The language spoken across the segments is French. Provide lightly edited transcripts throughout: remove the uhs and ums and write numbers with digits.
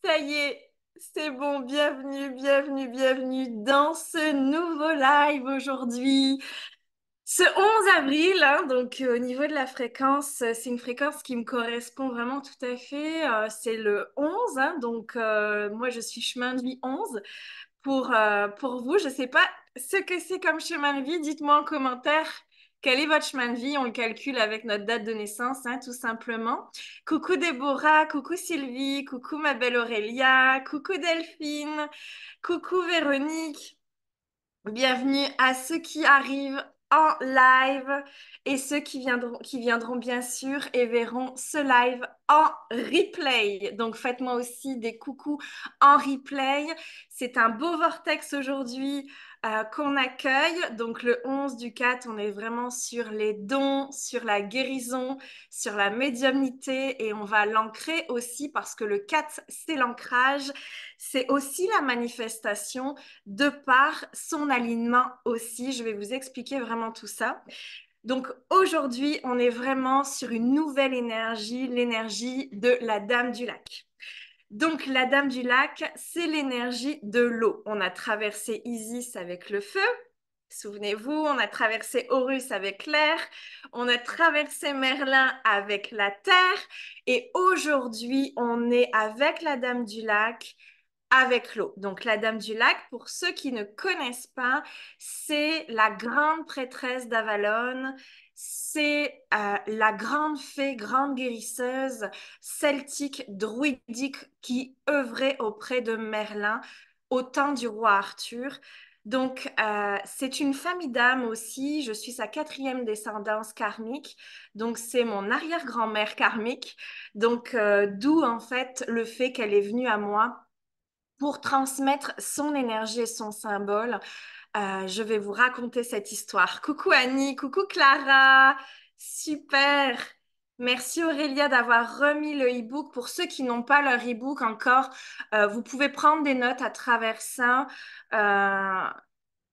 Ça y est, c'est bon, bienvenue, bienvenue, bienvenue dans ce nouveau live aujourd'hui. Ce 11 avril, hein, donc au niveau de la fréquence, c'est une fréquence qui me correspond vraiment tout à fait. C'est le 11, hein, donc moi je suis chemin de vie 11. Pour vous, je ne sais pas ce que c'est comme chemin de vie. Dites-moi en commentaire quel est votre chemin de vie. On le calcule avec notre date de naissance, hein, tout simplement. Coucou Déborah, coucou Sylvie, coucou ma belle Aurélia, coucou Delphine, coucou Véronique. Bienvenue à ceux qui arrivent en live et ceux qui viendront bien sûr et verront ce live en replay. Donc faites-moi aussi des coucous en replay. C'est un beau vortex aujourd'hui qu'on accueille. Donc le 11 du 4, on est vraiment sur les dons, sur la guérison, sur la médiumnité et on va l'ancrer aussi parce que le 4, c'est l'ancrage. C'est aussi la manifestation de par son alignement aussi. Je vais vous expliquer vraiment tout ça. Donc aujourd'hui, on est vraiment sur une nouvelle énergie, l'énergie de la Dame du Lac. Donc la Dame du Lac, c'est l'énergie de l'eau. On a traversé Isis avec le feu. Souvenez-vous, on a traversé Horus avec l'air, on a traversé Merlin avec la terre et aujourd'hui, on est avec la Dame du Lac avec l'eau. Donc, la Dame du Lac, pour ceux qui ne connaissent pas, c'est la grande prêtresse d'Avalon, c'est la grande fée, grande guérisseuse celtique, druidique qui œuvrait auprès de Merlin au temps du roi Arthur. Donc, c'est une famille d'âmes aussi. Je suis sa quatrième descendance karmique. Donc, c'est mon arrière-grand-mère karmique. Donc, d'où en fait le fait qu'elle est venue à moi pour transmettre son énergie et son symbole. Je vais vous raconter cette histoire. Coucou Annie, coucou Clara, super. Merci Aurélia d'avoir remis le e-book. Pour ceux qui n'ont pas leur e-book encore, vous pouvez prendre des notes à travers ça. Euh,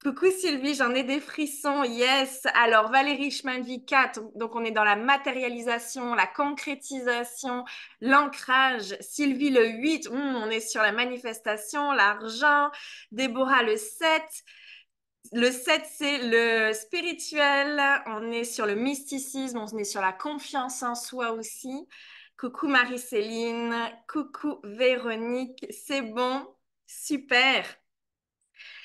Coucou Sylvie, j'en ai des frissons, yes. Alors Valérie Chemin-de-Vie 4, donc on est dans la matérialisation, la concrétisation, l'ancrage. Sylvie le 8, on est sur la manifestation, l'argent. Déborah le 7. Le 7, c'est le spirituel. On est sur le mysticisme, on est sur la confiance en soi aussi. Coucou Marie-Céline, coucou Véronique, c'est bon, super.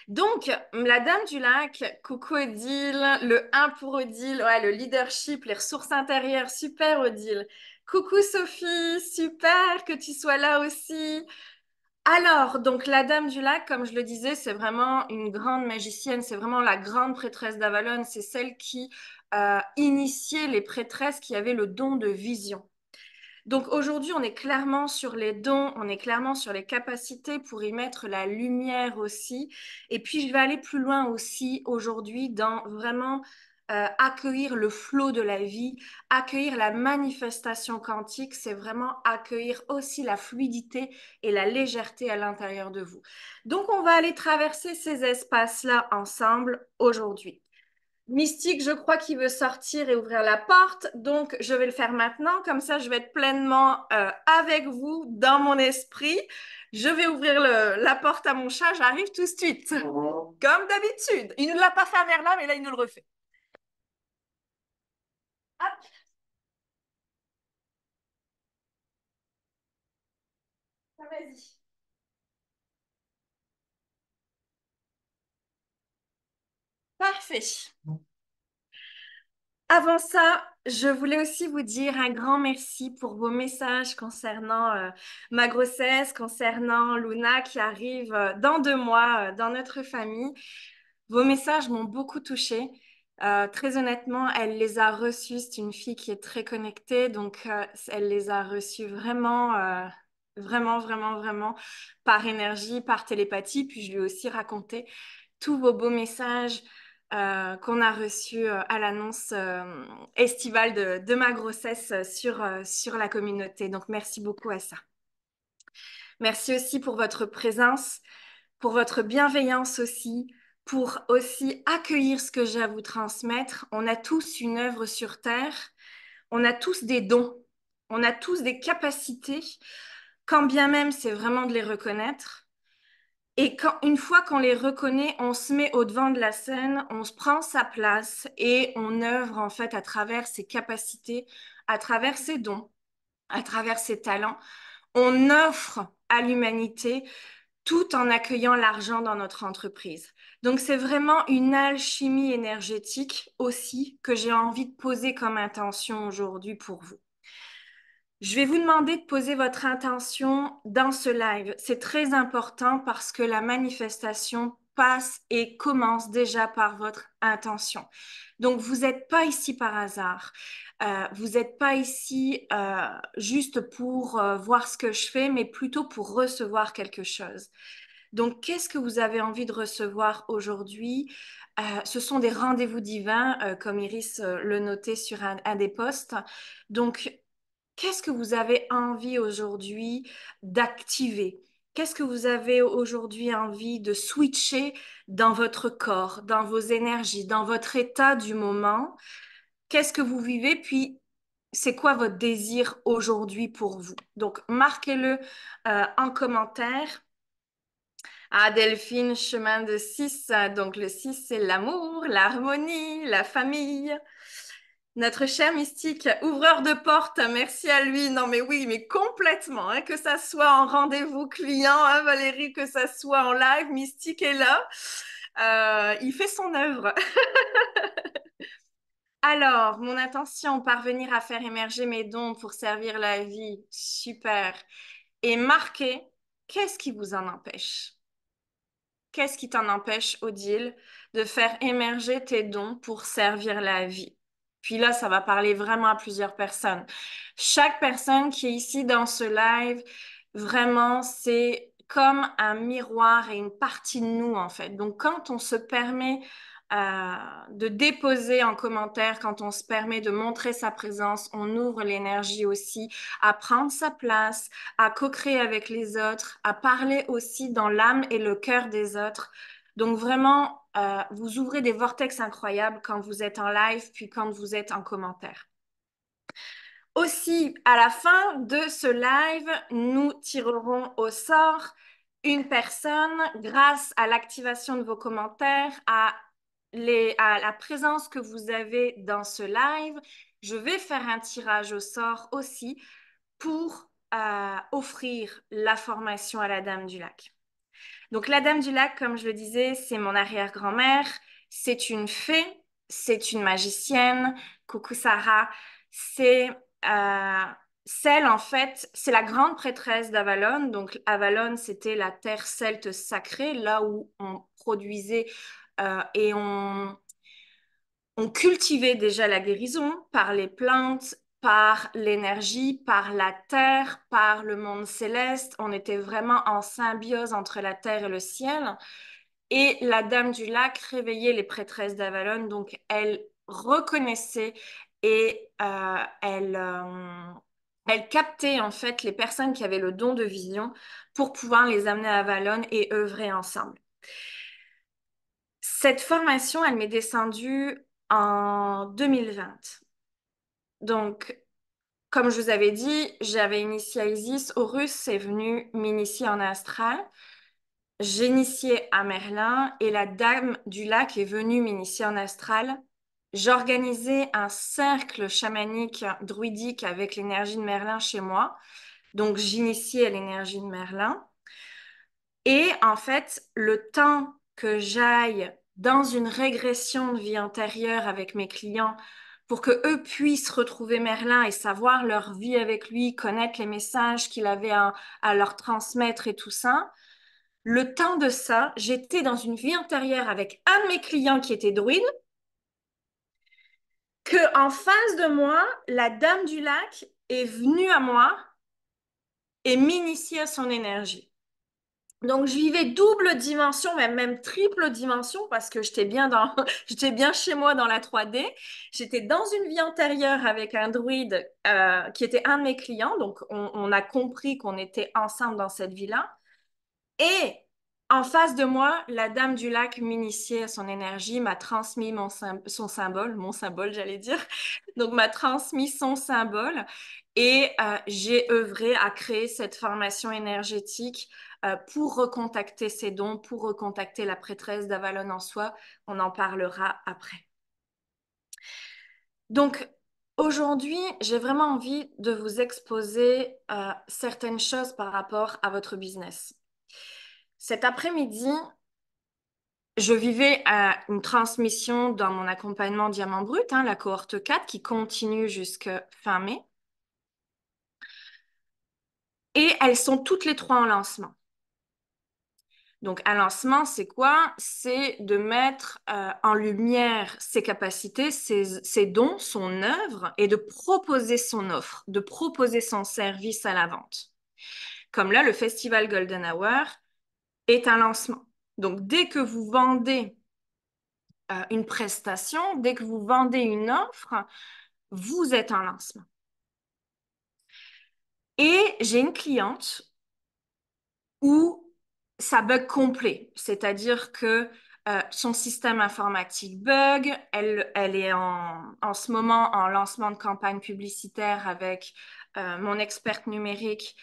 Donc, la Dame du Lac, coucou Odile, le 1 pour Odile, ouais, le leadership, les ressources intérieures, super Odile. Coucou Sophie, super que tu sois là aussi. Alors, donc la Dame du Lac, comme je le disais, c'est vraiment une grande magicienne, c'est vraiment la grande prêtresse d'Avalon, c'est celle qui initiait les prêtresses qui avaient le don de vision. Donc aujourd'hui, on est clairement sur les dons, on est clairement sur les capacités pour y mettre la lumière aussi. Et puis, je vais aller plus loin aussi aujourd'hui dans vraiment accueillir le flot de la vie, accueillir la manifestation quantique, c'est vraiment accueillir aussi la fluidité et la légèreté à l'intérieur de vous. Donc, on va aller traverser ces espaces-là ensemble aujourd'hui. Mystique, je crois qu'il veut sortir et ouvrir la porte, donc je vais le faire maintenant. Comme ça, je vais être pleinement avec vous dans mon esprit. Je vais ouvrir la porte à mon chat, j'arrive tout de suite. Comme d'habitude. Il ne l'a pas fait à Merlin, mais là, il nous le refait. Hop, vas-y. Parfait. Avant ça, je voulais aussi vous dire un grand merci pour vos messages concernant ma grossesse, concernant Luna qui arrive dans 2 mois dans notre famille. Vos messages m'ont beaucoup touchée. Très honnêtement, elle les a reçus. C'est une fille qui est très connectée, donc elle les a reçus vraiment, vraiment, vraiment, vraiment par énergie, par télépathie. Puis je lui ai aussi raconté tous vos beaux messages qu'on a reçus à l'annonce estivale de ma grossesse sur la communauté. Donc merci beaucoup à ça. Merci aussi pour votre présence, pour votre bienveillance aussi, pour aussi accueillir ce que j'ai à vous transmettre. On a tous une œuvre sur Terre, on a tous des dons, on a tous des capacités. quand bien même c'est vraiment de les reconnaître. Et une fois qu'on les reconnaît, on se met au devant de la scène, on se prend sa place et on œuvre en fait à travers ses capacités, à travers ses dons, à travers ses talents. On offre à l'humanité tout en accueillant l'argent dans notre entreprise. Donc c'est vraiment une alchimie énergétique aussi que j'ai envie de poser comme intention aujourd'hui pour vous. Je vais vous demander de poser votre intention dans ce live. C'est très important parce que la manifestation passe et commence déjà par votre intention. Donc, vous n'êtes pas ici par hasard. Vous n'êtes pas ici juste pour voir ce que je fais, mais plutôt pour recevoir quelque chose. Donc, qu'est-ce que vous avez envie de recevoir aujourd'hui? Ce sont des rendez-vous divins, comme Iris le notait sur un des posts. Donc, qu'est-ce que vous avez envie aujourd'hui d'activer? Qu'est-ce que vous avez aujourd'hui envie de switcher dans votre corps, dans vos énergies, dans votre état du moment? Qu'est-ce que vous vivez? Puis, c'est quoi votre désir aujourd'hui pour vous? Donc, marquez-le en commentaire. Ah, Delphine, chemin de 6. Donc, le 6, c'est l'amour, l'harmonie, la famille. Notre cher mystique, ouvreur de porte, merci à lui. Non, mais oui, mais complètement, hein, que ça soit en rendez-vous client, hein, Valérie, que ça soit en live, Mystique est là. Il fait son œuvre. Alors, mon intention, parvenir à faire émerger mes dons pour servir la vie, super. Et marquer, qu'est-ce qui vous en empêche? Qu'est-ce qui t'en empêche, Odile, de faire émerger tes dons pour servir la vie? Puis là, ça va parler vraiment à plusieurs personnes. Chaque personne qui est ici dans ce live, vraiment, c'est comme un miroir et une partie de nous, en fait. Donc, quand on se permet de déposer en commentaire, quand on se permet de montrer sa présence, on ouvre l'énergie aussi à prendre sa place, à co-créer avec les autres, à parler aussi dans l'âme et le cœur des autres. Donc vraiment, vous ouvrez des vortex incroyables quand vous êtes en live, puis quand vous êtes en commentaire. Aussi, à la fin de ce live, nous tirerons au sort une personne grâce à l'activation de vos commentaires, à la présence que vous avez dans ce live. Je vais faire un tirage au sort aussi pour offrir la formation à la Dame du Lac. Donc la Dame du Lac, comme je le disais, c'est mon arrière-grand-mère, c'est une fée, c'est une magicienne, coucou Sarah, c'est celle en fait, c'est la grande prêtresse d'Avalon. Donc Avalon, c'était la terre celte sacrée, là où on produisait et on cultivait déjà la guérison par les plantes, par l'énergie, par la terre, par le monde céleste. On était vraiment en symbiose entre la terre et le ciel. Et la Dame du Lac réveillait les prêtresses d'Avalon, donc elle reconnaissait et elle captait en fait les personnes qui avaient le don de vision pour pouvoir les amener à Avalon et œuvrer ensemble. Cette formation, elle m'est descendue en 2020. Donc, comme je vous avais dit, j'avais initié Isis. Horus est venu m'initier en astral. J'ai initié à Merlin et la Dame du Lac est venue m'initier en astral. J'organisais un cercle chamanique druidique avec l'énergie de Merlin chez moi. Donc, j'initiais à l'énergie de Merlin. Et en fait, le temps que j'aille dans une régression de vie antérieure avec mes clients pour que eux puissent retrouver Merlin et savoir leur vie avec lui, connaître les messages qu'il avait à leur transmettre et tout ça, le temps de ça, j'étais dans une vie antérieure avec un de mes clients qui était druide, que en face de moi, la Dame du Lac est venue à moi et m'initier à son énergie. Donc, je vivais double dimension, même triple dimension, parce que j'étais bien chez moi dans la 3D. J'étais dans une vie antérieure avec un druide qui était un de mes clients. Donc, on a compris qu'on était ensemble dans cette vie-là. Et En face de moi, la dame du lac m'initiait à son énergie, m'a transmis son symbole, mon symbole, j'allais dire. Donc, m'a transmis son symbole et j'ai œuvré à créer cette formation énergétique pour recontacter ses dons, pour recontacter la prêtresse d'Avalon en soi. On en parlera après. Donc, aujourd'hui, j'ai vraiment envie de vous exposer certaines choses par rapport à votre business. Cet après-midi, je vivais une transmission dans mon accompagnement Diamant Brut, hein, la cohorte 4 qui continue jusqu'à fin mai. Et elles sont toutes les trois en lancement. Donc, un lancement, c'est quoi? C'est de mettre en lumière ses capacités, ses dons, son œuvre et de proposer son offre, de proposer son service à la vente. Comme là, le Festival Golden Hour est un lancement. Donc, dès que vous vendez une prestation, dès que vous vendez une offre, vous êtes en lancement. Et j'ai une cliente où ça bug complet, c'est-à-dire que son système informatique bug, elle est en ce moment en lancement de campagne publicitaire avec mon experte numérique.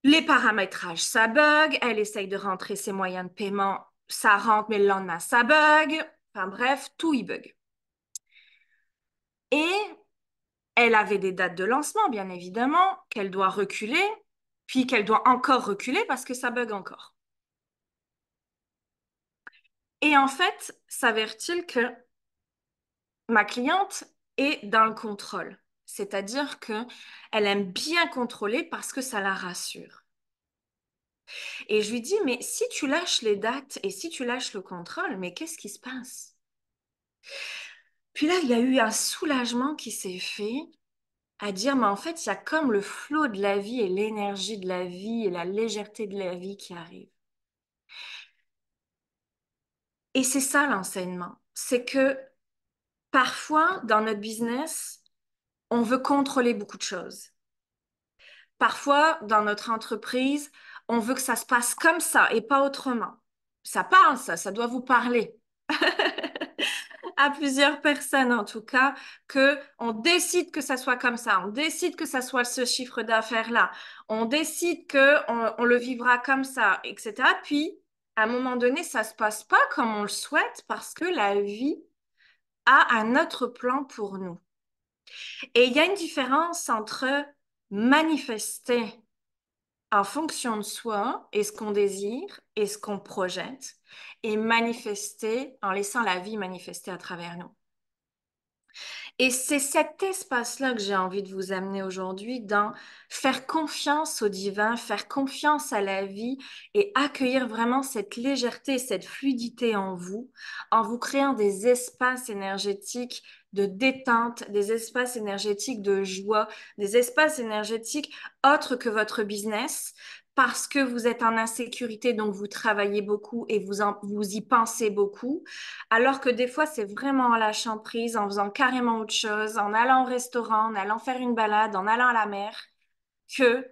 Les paramétrages, ça bug, elle essaye de rentrer ses moyens de paiement, ça rentre, mais le lendemain, ça bug. Enfin bref, tout y bug. Et elle avait des dates de lancement, bien évidemment, qu'elle doit reculer, puis qu'elle doit encore reculer parce que ça bug encore. Et en fait, s'avère-t-il que ma cliente est dans le contrôle. C'est-à-dire que elle aime bien contrôler parce que ça la rassure. Et je lui dis, mais si tu lâches les dates et si tu lâches le contrôle, mais qu'est-ce qui se passe? Puis là, il y a eu un soulagement qui s'est fait à dire, mais en fait, il y a comme le flot de la vie et l'énergie de la vie et la légèreté de la vie qui arrive. Et c'est ça l'enseignement. C'est que parfois, dans notre business, on veut contrôler beaucoup de choses. Parfois, dans notre entreprise, on veut que ça se passe comme ça et pas autrement. Ça parle, ça doit vous parler. À plusieurs personnes en tout cas, que on décide que ça soit comme ça, on décide que ça soit ce chiffre d'affaires-là, on décide que on le vivra comme ça, etc. Puis, à un moment donné, ça se passe pas comme on le souhaite parce que la vie a un autre plan pour nous. Et il y a une différence entre manifester en fonction de soi et ce qu'on désire et ce qu'on projette et manifester en laissant la vie manifester à travers nous. Et c'est cet espace-là que j'ai envie de vous amener aujourd'hui dans faire confiance au divin, faire confiance à la vie et accueillir vraiment cette légèreté, cette fluidité en vous créant des espaces énergétiques de détente, des espaces énergétiques de joie, des espaces énergétiques autres que votre business, parce que vous êtes en insécurité, donc vous travaillez beaucoup et vous y pensez beaucoup. Alors que des fois, c'est vraiment en lâchant prise, en faisant carrément autre chose, en allant au restaurant, en allant faire une balade, en allant à la mer, que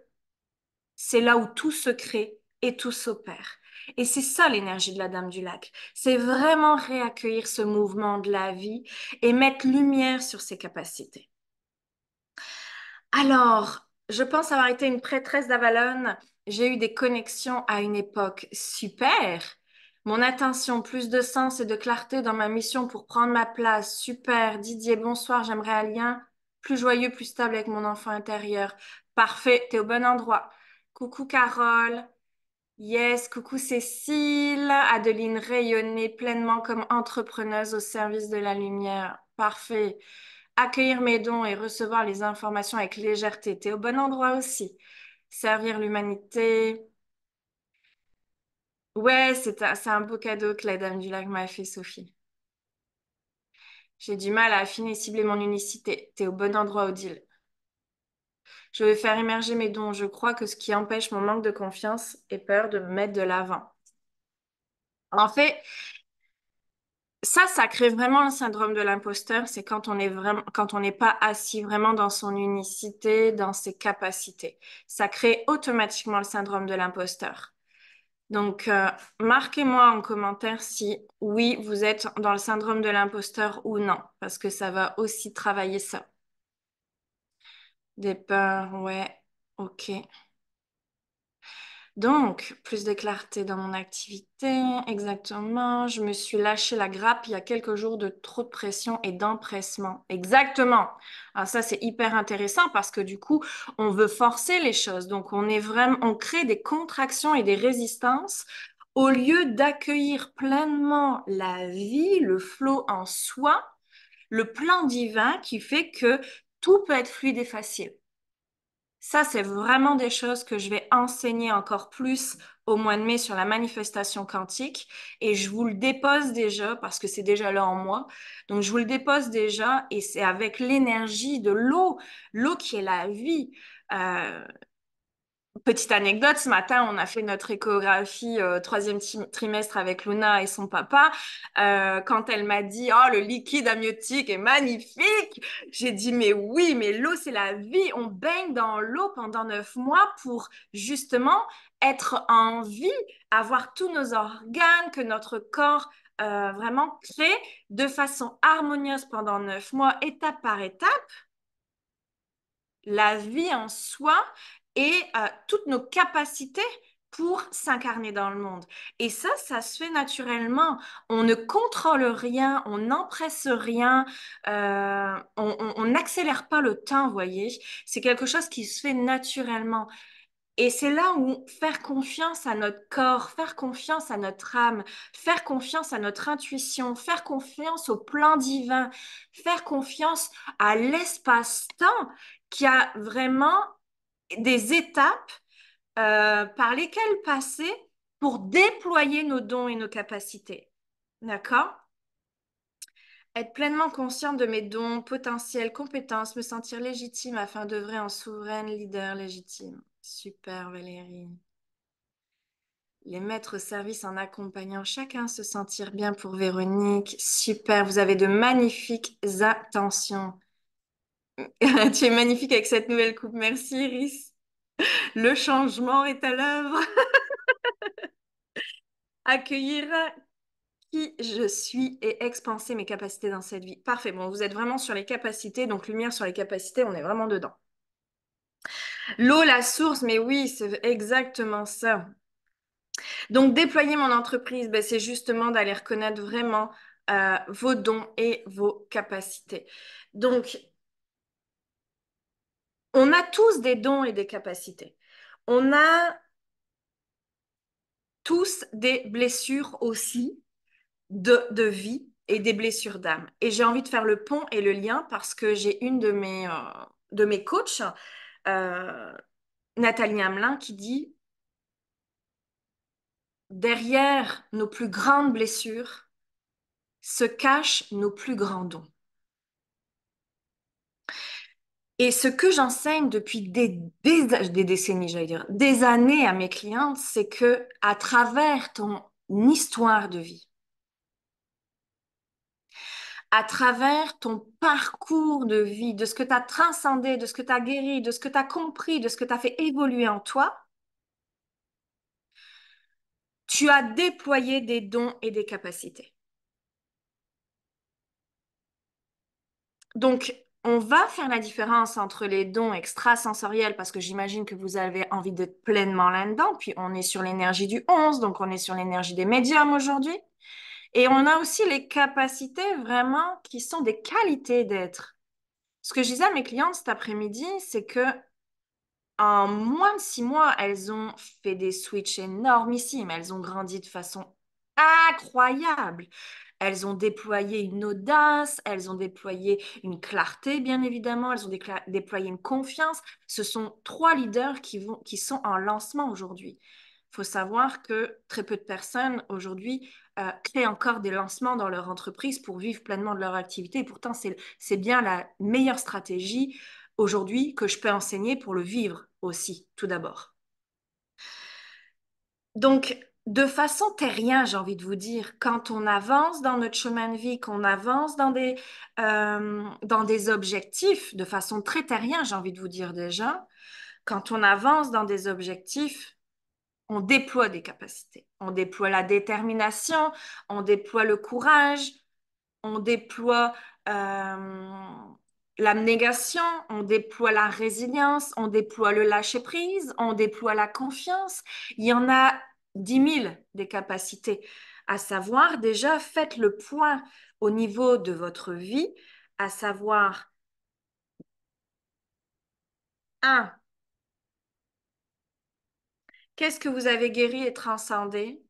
c'est là où tout se crée et tout s'opère. Et c'est ça l'énergie de la Dame du Lac. C'est vraiment réaccueillir ce mouvement de la vie et mettre lumière sur ses capacités. Alors, je pense avoir été une prêtresse d'Avalon. J'ai eu des connexions à une époque super. Mon attention, plus de sens et de clarté dans ma mission pour prendre ma place. Super. Didier, bonsoir. J'aimerais un lien plus joyeux, plus stable avec mon enfant intérieur. Parfait. T'es au bon endroit. Coucou Carole. Yes. Coucou Cécile. Adeline rayonnée pleinement comme entrepreneuse au service de la lumière. Parfait. Accueillir mes dons et recevoir les informations avec légèreté. T'es au bon endroit aussi. Servir l'humanité. Ouais, c'est un beau cadeau que la Dame du Lac m'a fait, Sophie. J'ai du mal à affiner et cibler mon unicité. T'es au bon endroit, Odile. Je vais faire émerger mes dons. Je crois que ce qui empêche mon manque de confiance est peur de me mettre de l'avant. En fait, ça crée vraiment le syndrome de l'imposteur. C'est quand on est vraiment, quand on n'est pas assis vraiment dans son unicité, dans ses capacités. Ça crée automatiquement le syndrome de l'imposteur. Donc, marquez-moi en commentaire si oui, vous êtes dans le syndrome de l'imposteur ou non, parce que ça va aussi travailler ça. Des peurs, ouais, ok. Donc, plus de clarté dans mon activité, exactement. Je me suis lâché la grappe il y a quelques jours de trop de pression et d'empressement. Exactement. Alors ça, c'est hyper intéressant parce que du coup, on veut forcer les choses. Donc, on crée des contractions et des résistances au lieu d'accueillir pleinement la vie, le flot en soi, le plan divin qui fait que tout peut être fluide et facile. Ça, c'est vraiment des choses que je vais enseigner encore plus au mois de mai sur la manifestation quantique. Et je vous le dépose déjà parce que c'est déjà là en moi. Donc, je vous le dépose déjà et c'est avec l'énergie de l'eau, l'eau qui est la vie. Euh, Petite anecdote, ce matin, on a fait notre échographie troisième trimestre avec Luna et son papa. Quand elle m'a dit, oh, le liquide amniotique est magnifique, j'ai dit, mais oui, mais l'eau, c'est la vie. On baigne dans l'eau pendant 9 mois pour justement être en vie, avoir tous nos organes, que notre corps vraiment crée de façon harmonieuse pendant 9 mois, étape par étape la vie en soi et toutes nos capacités pour s'incarner dans le monde. Et ça se fait naturellement. On ne contrôle rien, on n'empresse rien, on n'accélère pas le temps, vous voyez. C'est quelque chose qui se fait naturellement. Et c'est là où faire confiance à notre corps, faire confiance à notre âme, faire confiance à notre intuition, faire confiance au plan divin, faire confiance à l'espace-temps qui a vraiment des étapes par lesquelles passer pour déployer nos dons et nos capacités. D'accord? Être pleinement consciente de mes dons, potentiels, compétences, me sentir légitime afin d'œuvrer en souveraine leader légitime. Super, Valérie. Les mettre au service en accompagnant chacun se sentir bien pour Véronique. Super, vous avez de magnifiques intentions. Tu es magnifique avec cette nouvelle coupe. Merci, Iris. Le changement est à l'œuvre. Accueillir qui je suis et expanser mes capacités dans cette vie. Parfait. Bon, vous êtes vraiment sur les capacités, donc lumière sur les capacités, on est vraiment dedans. L'eau, la source, mais oui, c'est exactement ça. Donc, déployer mon entreprise, ben, c'est justement d'aller reconnaître vraiment vos dons et vos capacités. Donc, on a tous des dons et des capacités. On a tous des blessures aussi de vie et des blessures d'âme. Et j'ai envie de faire le pont et le lien parce que j'ai une de mes coachs, euh, Nathalie Hamelin, qui dit, derrière nos plus grandes blessures se cachent nos plus grands dons. Et ce que j'enseigne depuis des décennies, j'allais dire, des années à mes clientes, c'est que à travers ton histoire de vie, à travers ton parcours de vie, de ce que tu as transcendé, de ce que tu as guéri, de ce que tu as compris, de ce que tu as fait évoluer en toi, tu as déployé des dons et des capacités. Donc, on va faire la différence entre les dons extrasensoriels parce que j'imagine que vous avez envie d'être pleinement là-dedans. Puis, on est sur l'énergie du 11, donc on est sur l'énergie des médiums aujourd'hui. Et on a aussi les capacités vraiment qui sont des qualités d'être. Ce que je disais à mes clientes cet après-midi, c'est que en moins de 6 mois, elles ont fait des switches énormissimes. Elles ont grandi de façon incroyable. Elles ont déployé une audace, elles ont déployé une clarté, bien évidemment, elles ont déployé une confiance. Ce sont 3 leaders qui sont en lancement aujourd'hui. Il faut savoir que très peu de personnes aujourd'hui créent encore des lancements dans leur entreprise pour vivre pleinement de leur activité. Et pourtant, c'est bien la meilleure stratégie aujourd'hui que je peux enseigner pour le vivre aussi, tout d'abord. Donc, de façon terrienne, j'ai envie de vous dire, quand on avance dans notre chemin de vie, qu'on avance dans des objectifs, de façon très terrienne, j'ai envie de vous dire déjà, quand on avance dans des objectifs, On déploie des capacités. On déploie la détermination, on déploie le courage, on déploie l'abnégation, on déploie la résilience, on déploie le lâcher-prise, on déploie la confiance. Il y en a 10 000 des capacités. À savoir, déjà, faites le point au niveau de votre vie, à savoir, un, qu'est-ce que vous avez guéri et transcendé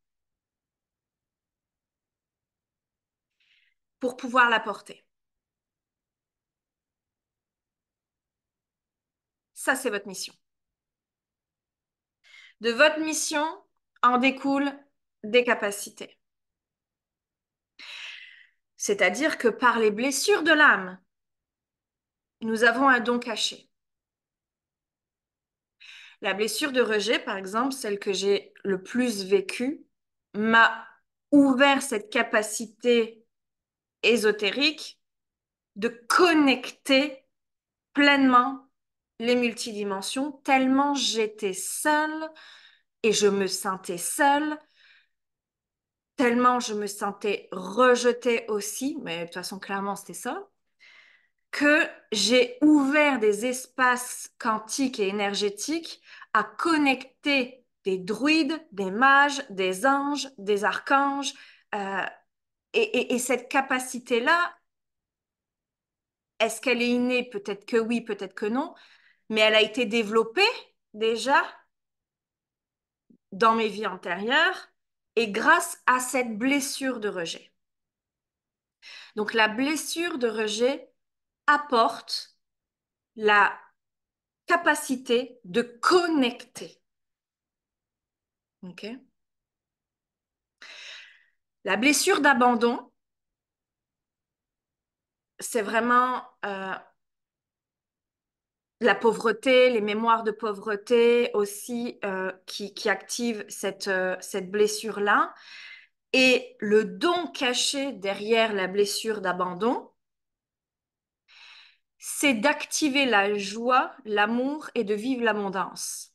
pour pouvoir l'apporter? Ça, c'est votre mission. De votre mission en découlent des capacités. C'est-à-dire que par les blessures de l'âme, nous avons un don caché. La blessure de rejet, par exemple, celle que j'ai le plus vécue, m'a ouvert cette capacité ésotérique de connecter pleinement les multidimensions, tellement j'étais seule et je me sentais seule, tellement je me sentais rejetée aussi, mais de toute façon, clairement, c'était ça, que j'ai ouvert des espaces quantiques et énergétiques à connecter des druides, des mages, des anges, des archanges. euh, et cette capacité-là, est-ce qu'elle est innée? Peut-être que oui, peut-être que non, mais elle a été développée déjà dans mes vies antérieures et grâce à cette blessure de rejet. Donc la blessure de rejet apporte la capacité de connecter. Ok. La blessure d'abandon, c'est vraiment la pauvreté, les mémoires de pauvreté aussi qui activent cette blessure-là. Et le don caché derrière la blessure d'abandon, c'est d'activer la joie, l'amour et de vivre l'abondance.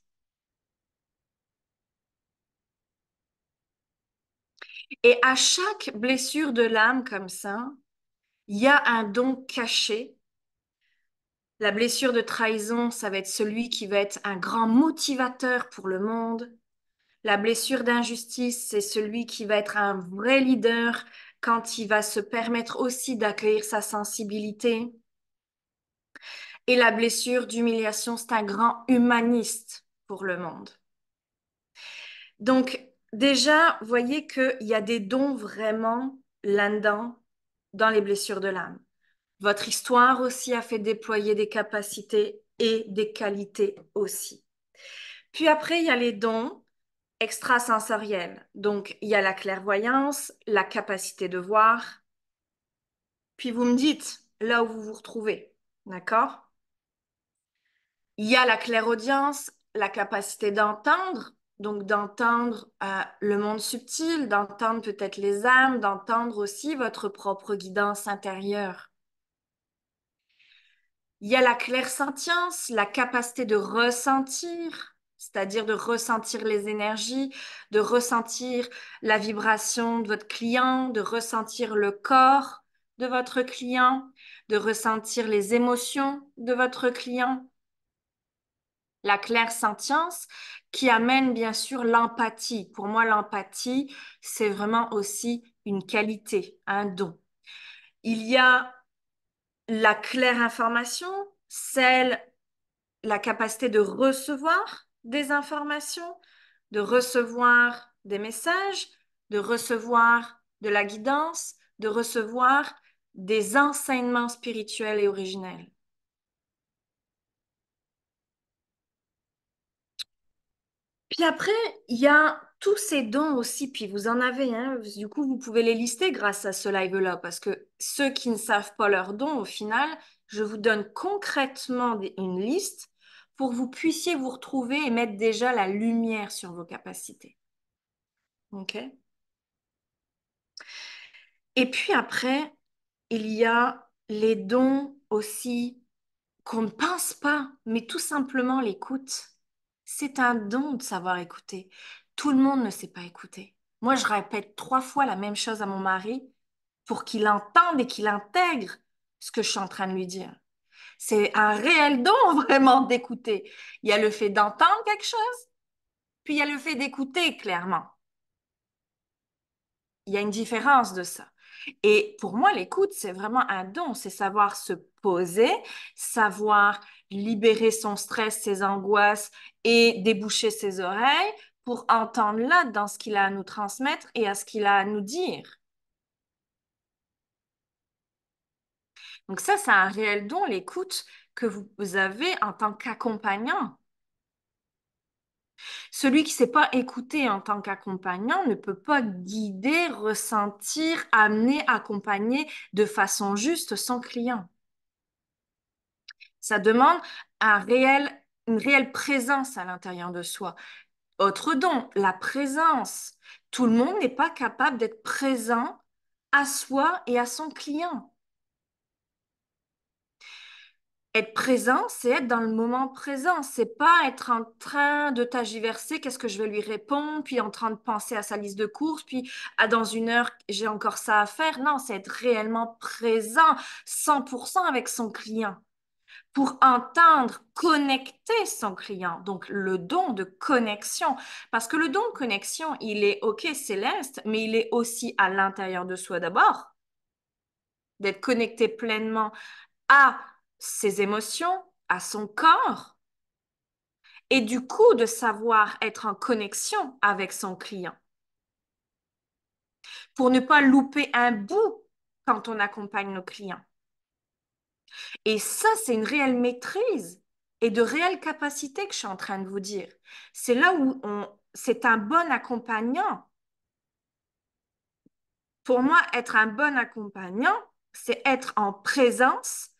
Et à chaque blessure de l'âme comme ça, il y a un don caché. La blessure de trahison, ça va être celui qui va être un grand motivateur pour le monde. La blessure d'injustice, c'est celui qui va être un vrai leader quand il va se permettre aussi d'accueillir sa sensibilité. Et la blessure d'humiliation, c'est un grand humaniste pour le monde. Donc, déjà, voyez qu'il y a des dons vraiment là-dedans, dans les blessures de l'âme. Votre histoire aussi a fait déployer des capacités et des qualités aussi. Puis après, il y a les dons extrasensoriels. Donc, il y a la clairvoyance, la capacité de voir. Puis vous me dites là où vous vous retrouvez. D'accord? Il y a la clairaudience, la capacité d'entendre. Donc, d'entendre le monde subtil, d'entendre peut-être les âmes, d'entendre aussi votre propre guidance intérieure. Il y a la clairsentience, la capacité de ressentir, c'est-à-dire de ressentir les énergies, de ressentir la vibration de votre client, de ressentir le corps de votre client, de ressentir les émotions de votre client. La clairsentience qui amène bien sûr l'empathie. Pour moi, l'empathie, c'est vraiment aussi une qualité, un don. Il y a la claire information, la capacité de recevoir des informations, de recevoir des messages, de recevoir de la guidance, de recevoir des enseignements spirituels et originels. Puis après, il y a tous ces dons aussi, puis vous en avez, hein, du coup, vous pouvez les lister grâce à ce live-là, parce que ceux qui ne savent pas leurs dons, au final, je vous donne concrètement une liste pour que vous puissiez vous retrouver et mettre déjà la lumière sur vos capacités. OK? Et puis après, il y a les dons aussi qu'on ne pense pas, mais tout simplement l'écoute. C'est un don de savoir écouter. Tout le monde ne sait pas écouter. Moi, je répète 3 fois la même chose à mon mari pour qu'il entende et qu'il intègre ce que je suis en train de lui dire. C'est un réel don vraiment d'écouter. Il y a le fait d'entendre quelque chose, puis il y a le fait d'écouter clairement. Il y a une différence de ça. Et pour moi, l'écoute, c'est vraiment un don. C'est savoir se poser, savoir libérer son stress, ses angoisses et déboucher ses oreilles pour entendre là dans ce qu'il a à nous transmettre et à ce qu'il a à nous dire. Donc ça, c'est un réel don, l'écoute que vous avez en tant qu'accompagnant. Celui qui ne sait pas écouter en tant qu'accompagnant ne peut pas guider, ressentir, amener, accompagner de façon juste son client. Ça demande une réelle présence à l'intérieur de soi. Autre don, la présence. Tout le monde n'est pas capable d'être présent à soi et à son client. Être présent, c'est être dans le moment présent. C'est pas être en train de tergiverser, qu'est-ce que je vais lui répondre, puis en train de penser à sa liste de courses, puis dans 1 heure, j'ai encore ça à faire. Non, c'est être réellement présent, 100% avec son client, pour entendre, connecter son client. Donc, le don de connexion. Parce que le don de connexion, il est, OK, céleste, mais il est aussi à l'intérieur de soi d'abord, d'être connecté pleinement à ses émotions, à son corps, et du coup de savoir être en connexion avec son client pour ne pas louper un bout quand on accompagne nos clients. Et ça, c'est une réelle maîtrise et de réelle capacité que je suis en train de vous dire. C'est là où c'est un bon accompagnant. Pour moi, être un bon accompagnant, c'est être en présence,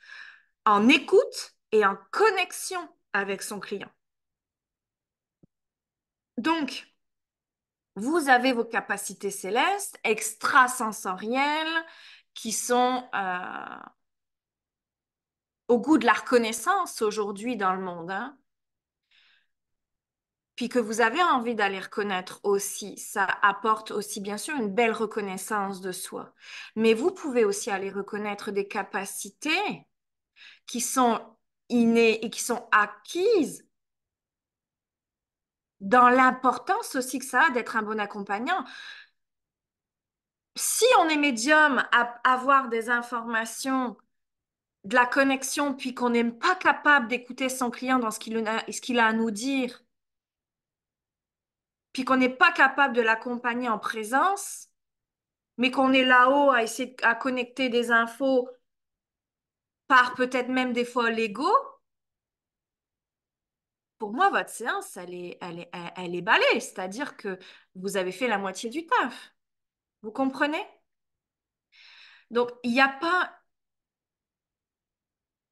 en écoute et en connexion avec son client. Donc, vous avez vos capacités célestes, extrasensorielles, qui sont au goût de la reconnaissance aujourd'hui dans le monde, hein? Puis que vous avez envie d'aller reconnaître aussi. Ça apporte aussi, bien sûr, une belle reconnaissance de soi. Mais vous pouvez aussi aller reconnaître des capacités qui sont innées et qui sont acquises dans l'importance aussi que ça a d'être un bon accompagnant. Si on est médium à avoir des informations, de la connexion, puis qu'on n'est pas capable d'écouter son client dans ce qu'il a à nous dire, puis qu'on n'est pas capable de l'accompagner en présence, mais qu'on est là-haut à essayer à connecter des infos par peut-être même des fois l'ego, pour moi, votre séance, elle est balai, c'est-à-dire que vous avez fait la moitié du taf. Vous comprenez? Donc, il n'y a pas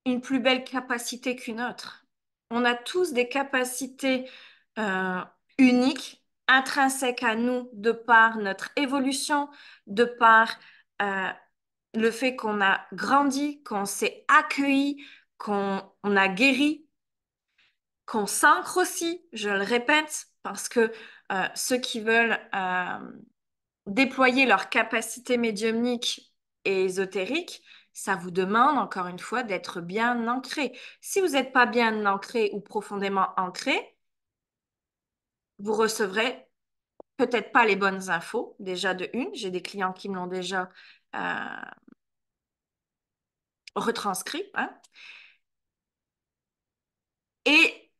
une plus belle capacité qu'une autre. On a tous des capacités euh, uniques, intrinsèques à nous, de par notre évolution, de par euh, le fait qu'on a grandi, qu'on s'est accueilli, qu'on a guéri, qu'on s'ancre aussi, je le répète, parce que ceux qui veulent déployer leurs capacités médiumniques et ésotériques, ça vous demande encore une fois d'être bien ancré. Si vous n'êtes pas bien ancré ou profondément ancré, vous recevrez peut-être pas les bonnes infos, déjà de une. J'ai des clients qui me l'ont déjà euh, retranscrit, hein. Et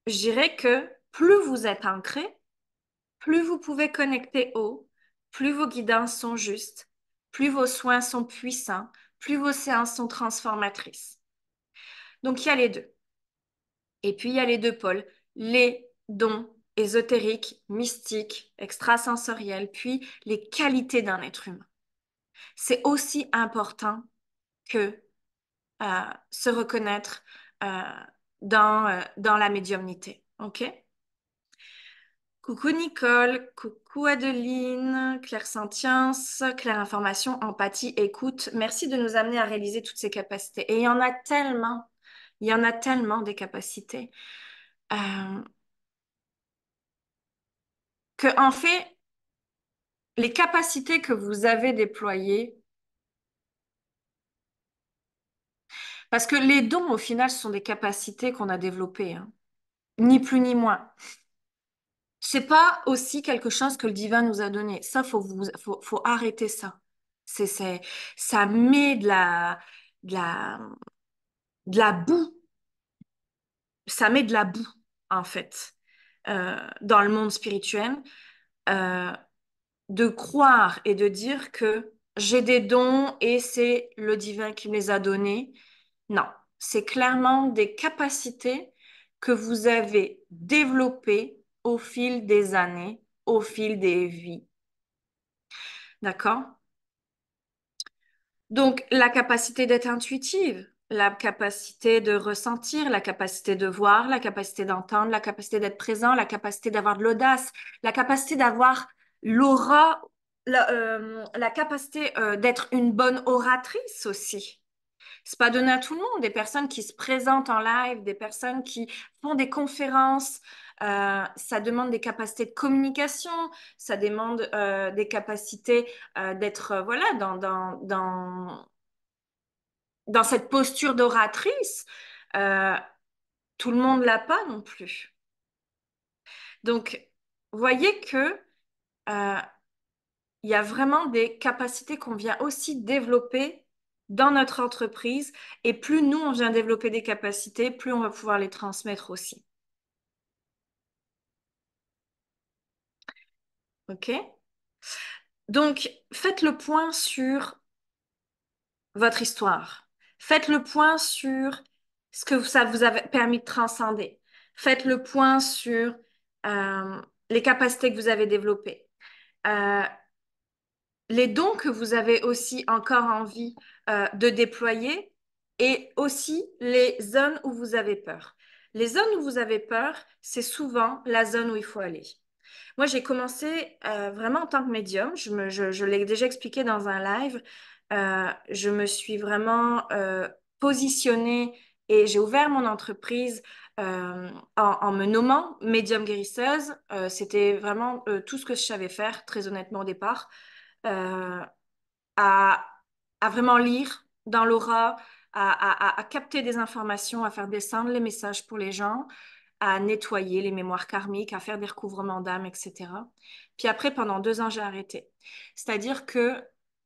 je dirais que plus vous êtes ancré, plus vous pouvez connecter haut, plus vos guidances sont justes, plus vos soins sont puissants, plus vos séances sont transformatrices. Donc, il y a les deux. Et puis, il y a les deux pôles, les dons ésotériques, mystiques, extrasensoriels, puis les qualités d'un être humain. C'est aussi important que se reconnaître euh, dans la médiumnité. OK? Coucou Nicole, coucou Adeline, Claire Sentience, Claire Information, Empathie, Écoute. Merci de nous amener à réaliser toutes ces capacités. Et il y en a tellement des capacités. Euh, que, en fait, les capacités que vous avez déployées, parce que les dons, au final, ce sont des capacités qu'on a développées, hein. Ni plus ni moins. C'est pas aussi quelque chose que le divin nous a donné. Ça, faut arrêter ça. Ça met de la, de la boue. Ça met de la boue, en fait, dans le monde spirituel, euh, de croire et de dire que j'ai des dons et c'est le divin qui me les a donnés. Non, c'est clairement des capacités que vous avez développées au fil des années, au fil des vies. D'accord? Donc, la capacité d'être intuitive, la capacité de ressentir, la capacité de voir, la capacité d'entendre, la capacité d'être présent, la capacité d'avoir de l'audace, la capacité d'avoir l'aura, la capacité d'être une bonne oratrice aussi. C'est pas donné à tout le monde. Des personnes qui se présentent en live, des personnes qui font des conférences, ça demande des capacités de communication, ça demande des capacités d'être voilà dans cette posture d'oratrice. Euh, Tout le monde l'a pas non plus. Donc, voyez que euh, il y a vraiment des capacités qu'on vient aussi développer dans notre entreprise. Et plus nous, on vient développer des capacités, plus on va pouvoir les transmettre aussi. OK? Donc, faites le point sur votre histoire. Faites le point sur ce que ça vous a permis de transcender. Faites le point sur les capacités que vous avez développées. Euh, les dons que vous avez aussi encore envie de déployer et aussi les zones où vous avez peur. Les zones où vous avez peur, c'est souvent la zone où il faut aller. Moi, j'ai commencé vraiment en tant que médium. Je l'ai déjà expliqué dans un live. Je me suis vraiment positionnée et j'ai ouvert mon entreprise en me nommant médium guérisseuse. C'était vraiment tout ce que je savais faire, très honnêtement, au départ. Euh, à, à vraiment lire dans l'aura, à capter des informations, à faire descendre les messages pour les gens, à nettoyer les mémoires karmiques, à faire des recouvrements d'âme, etc. Puis après, pendant 2 ans, j'ai arrêté. C'est-à-dire que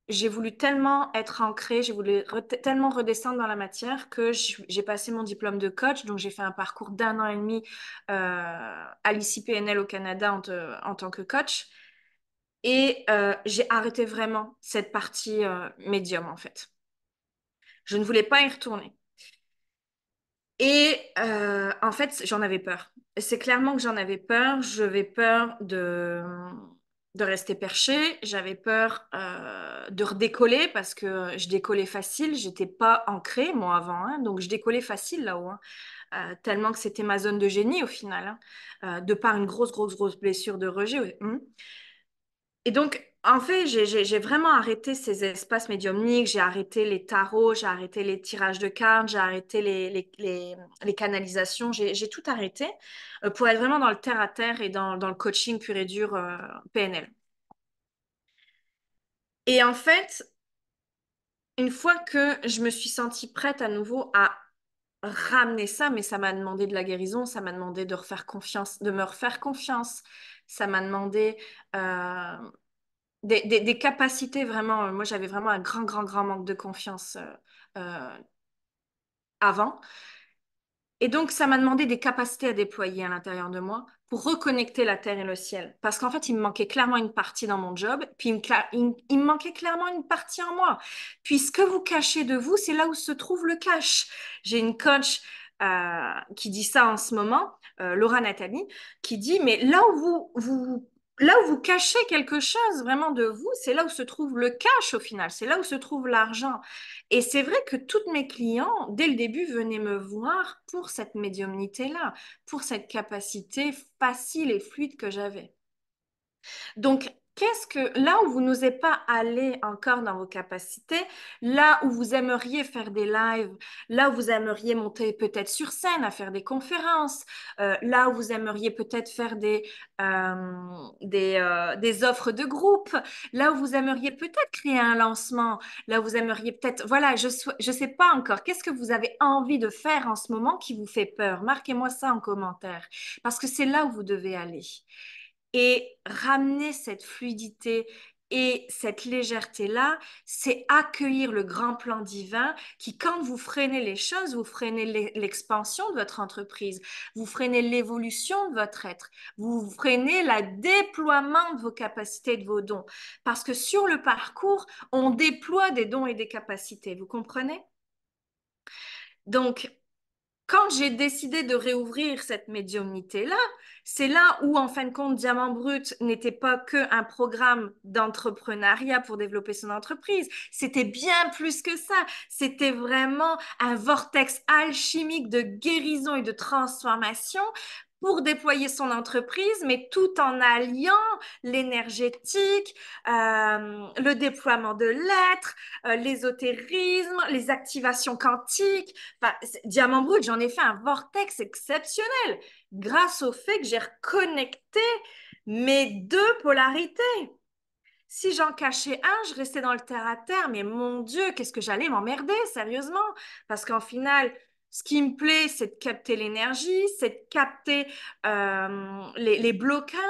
j'ai voulu tellement être ancrée, j'ai voulu tellement redescendre dans la matière que j'ai passé mon diplôme de coach. Donc, j'ai fait un parcours d'1 an et demi à l'ICPNL au Canada en tant que coach. Et j'ai arrêté vraiment cette partie médium, en fait. Je ne voulais pas y retourner. Et en fait, j'en avais peur. C'est clairement que j'en avais peur. J'avais peur de rester perchée. J'avais peur de redécoller parce que je décollais facile. J'étais pas ancrée, moi, avant, hein. Donc, je décollais facile là-haut, hein. Tellement que c'était ma zone de génie au final, hein. De par une grosse, grosse, grosse blessure de rejet. Ouais. Et donc, en fait, j'ai vraiment arrêté ces espaces médiumniques, j'ai arrêté les tarots, j'ai arrêté les tirages de cartes, j'ai arrêté les canalisations, j'ai tout arrêté pour être vraiment dans le terre-à-terre et dans le coaching pur et dur PNL. Et en fait, une fois que je me suis sentie prête à nouveau à ramener ça, mais ça m'a demandé de la guérison, ça m'a demandé de refaire confiance, de me refaire confiance, ça m'a demandé des capacités vraiment. Moi, j'avais vraiment un grand, grand, grand manque de confiance euh, avant. Et donc, ça m'a demandé des capacités à déployer à l'intérieur de moi pour reconnecter la terre et le ciel. Parce qu'en fait, il me manquait clairement une partie dans mon job, puis il me manquait clairement une partie en moi. Puis ce que vous cachez de vous, c'est là où se trouve le cache. J'ai une coach qui dit ça en ce moment, Laura Nathalie, qui dit, mais là où vous cachez quelque chose vraiment de vous, c'est là où se trouve le cash au final, c'est là où se trouve l'argent. Et c'est vrai que toutes mes clients, dès le début, venaient me voir pour cette médiumnité-là, pour cette capacité facile et fluide que j'avais. Donc, qu'est-ce que, là où vous n'osez pas aller encore dans vos capacités, là où vous aimeriez faire des lives, là où vous aimeriez monter peut-être sur scène à faire des conférences, là où vous aimeriez peut-être faire des offres de groupe, là où vous aimeriez peut-être créer un lancement, là où vous aimeriez peut-être, voilà, je sais pas encore, qu'est-ce que vous avez envie de faire en ce moment qui vous fait peur? Marquez-moi ça en commentaire, parce que c'est là où vous devez aller et ramener cette fluidité et cette légèreté-là, c'est accueillir le grand plan divin qui, quand vous freinez les choses, vous freinez l'expansion de votre entreprise, vous freinez l'évolution de votre être, vous freinez le déploiement de vos capacités et de vos dons. Parce que sur le parcours, on déploie des dons et des capacités, vous comprenez? Donc, quand j'ai décidé de réouvrir cette médiumnité-là, c'est là où, en fin de compte, Diamant Brut n'était pas qu'un programme d'entrepreneuriat pour développer son entreprise. C'était bien plus que ça. C'était vraiment un vortex alchimique de guérison et de transformation pour déployer son entreprise, mais tout en alliant l'énergétique, le déploiement de l'être, l'ésotérisme, les activations quantiques. Enfin, Diamant Brut, j'en ai fait un vortex exceptionnel grâce au fait que j'ai reconnecté mes deux polarités. Si j'en cachais un, je restais dans le terre-à-terre, mais mon Dieu, qu'est-ce que j'allais m'emmerder, sérieusement. Parce qu'en final, ce qui me plaît, c'est de capter l'énergie, c'est de capter les blocages,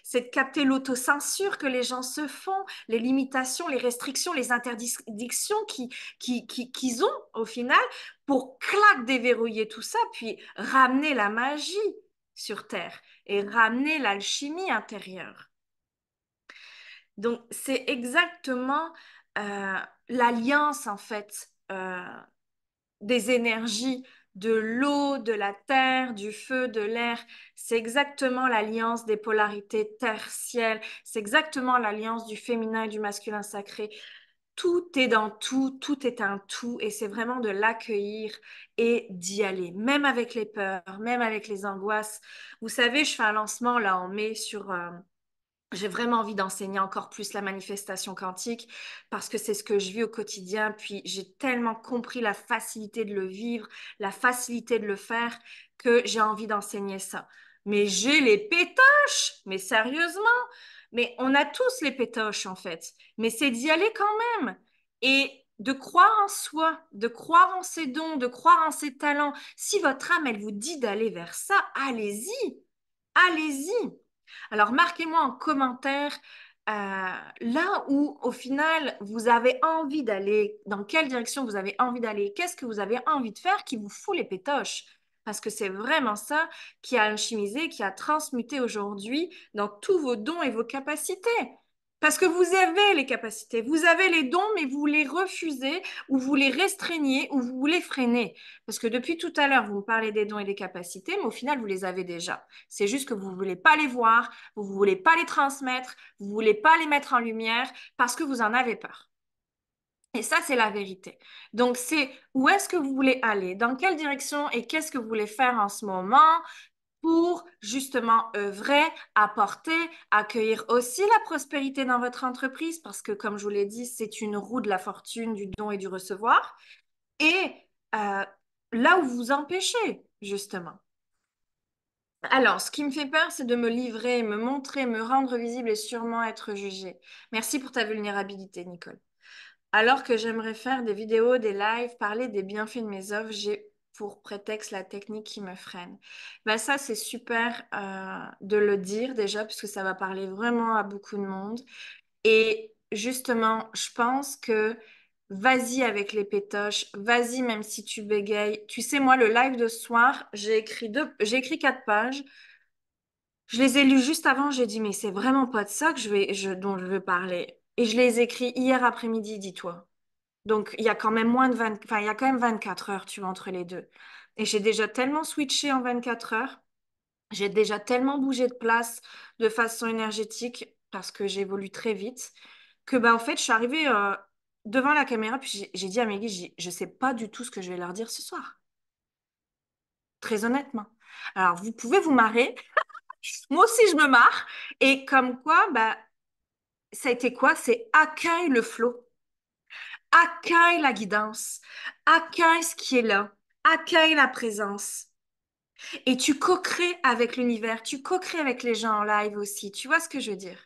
c'est de capter l'autocensure que les gens se font, les limitations, les restrictions, les interdictions qu'ils ont au final pour clac déverrouiller tout ça, puis ramener la magie sur Terre et ramener l'alchimie intérieure. Donc, c'est exactement euh, l'alliance, en fait, des énergies de l'eau, de la terre, du feu, de l'air. C'est exactement l'alliance des polarités terre-ciel. C'est exactement l'alliance du féminin et du masculin sacré. Tout est dans tout, tout est un tout, et c'est vraiment de l'accueillir et d'y aller, même avec les peurs, même avec les angoisses. Vous savez, je fais un lancement là en mai sur j'ai vraiment envie d'enseigner encore plus la manifestation quantique parce que c'est ce que je vis au quotidien. Puis j'ai tellement compris la facilité de le vivre, la facilité de le faire que j'ai envie d'enseigner ça. Mais j'ai les pétoches, mais sérieusement, mais on a tous les pétoches en fait. Mais c'est d'y aller quand même et de croire en soi, de croire en ses dons, de croire en ses talents. Si votre âme, elle vous dit d'aller vers ça, allez-y, allez-y. Alors, marquez-moi en commentaire là où, au final, vous avez envie d'aller, dans quelle direction vous avez envie d'aller, qu'est-ce que vous avez envie de faire qui vous fout les pétoches. Parce que c'est vraiment ça qui a alchimisé, qui a transmuté aujourd'hui dans tous vos dons et vos capacités. Parce que vous avez les capacités, vous avez les dons, mais vous les refusez ou vous les restreignez ou vous les freinez. Parce que depuis tout à l'heure, vous me parlez des dons et des capacités, mais au final, vous les avez déjà. C'est juste que vous ne voulez pas les voir, vous ne voulez pas les transmettre, vous ne voulez pas les mettre en lumière parce que vous en avez peur. Et ça, c'est la vérité. Donc, c'est où est-ce que vous voulez aller, dans quelle direction et qu'est-ce que vous voulez faire en ce moment pour justement œuvrer, apporter, accueillir aussi la prospérité dans votre entreprise parce que, comme je vous l'ai dit, c'est une roue de la fortune, du don et du recevoir. Et euh, là où vous empêchez, justement. Alors, ce qui me fait peur, c'est de me livrer, me montrer, me rendre visible et sûrement être jugée. Merci pour ta vulnérabilité, Nicole. Alors que j'aimerais faire des vidéos, des lives, parler des bienfaits de mes œuvres, j'ai pour prétexte la technique qui me freine. Ben ça, c'est super de le dire déjà, puisque ça va parler vraiment à beaucoup de monde. Et justement, je pense que vas-y avec les pétoches, vas-y même si tu bégayes. Tu sais, moi, le live de ce soir, j'ai écrit 4 pages. Je les ai lus juste avant, j'ai dit, mais c'est vraiment pas de ça que dont je veux parler. Et je les ai écrits hier après-midi, dis-toi. Donc, il y a quand même enfin, il y a quand même 24 heures, tu vois, entre les deux. Et j'ai déjà tellement switché en 24 heures. J'ai déjà tellement bougé de place de façon énergétique parce que j'évolue très vite que, bah, en fait, je suis arrivée devant la caméra puis j'ai dit à mes guides, je sais pas du tout ce que je vais leur dire ce soir. Très honnêtement. Alors, vous pouvez vous marrer. Moi aussi, je me marre. Et comme quoi, bah, ça a été quoi? C'est accueille le flow, accueille la guidance, accueille ce qui est là, accueille la présence. Et tu co-crées avec l'univers, tu co-crées avec les gens en live aussi. Tu vois ce que je veux dire?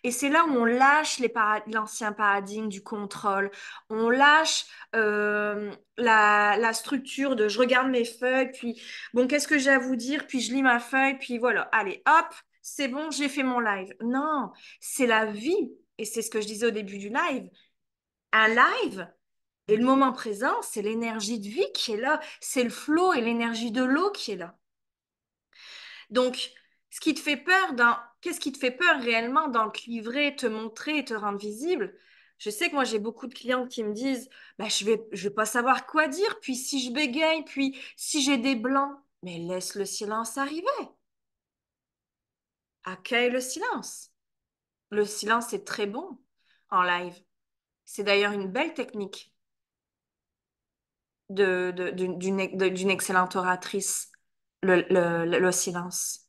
Et c'est là où on lâche l'ancien paradigme du contrôle. On lâche la structure de je regarde mes feuilles, puis bon, qu'est-ce que j'ai à vous dire? Puis je lis ma feuille, puis voilà, allez, hop, c'est bon, j'ai fait mon live. Non, c'est la vie. Et c'est ce que je disais au début du live. Un live et le moment présent, c'est l'énergie de vie qui est là. C'est le flow et l'énergie de l'eau qui est là. Donc, ce qui te fait peur qu'est-ce qui te fait peur réellement dans le livrer, te montrer et te rendre visible? Je sais que moi, j'ai beaucoup de clients qui me disent, bah, je vais pas savoir quoi dire, puis si je bégaye, puis si j'ai des blancs, mais laisse le silence arriver. Accueille le silence. Le silence est très bon en live. C'est d'ailleurs une belle technique d'une excellente oratrice, le silence.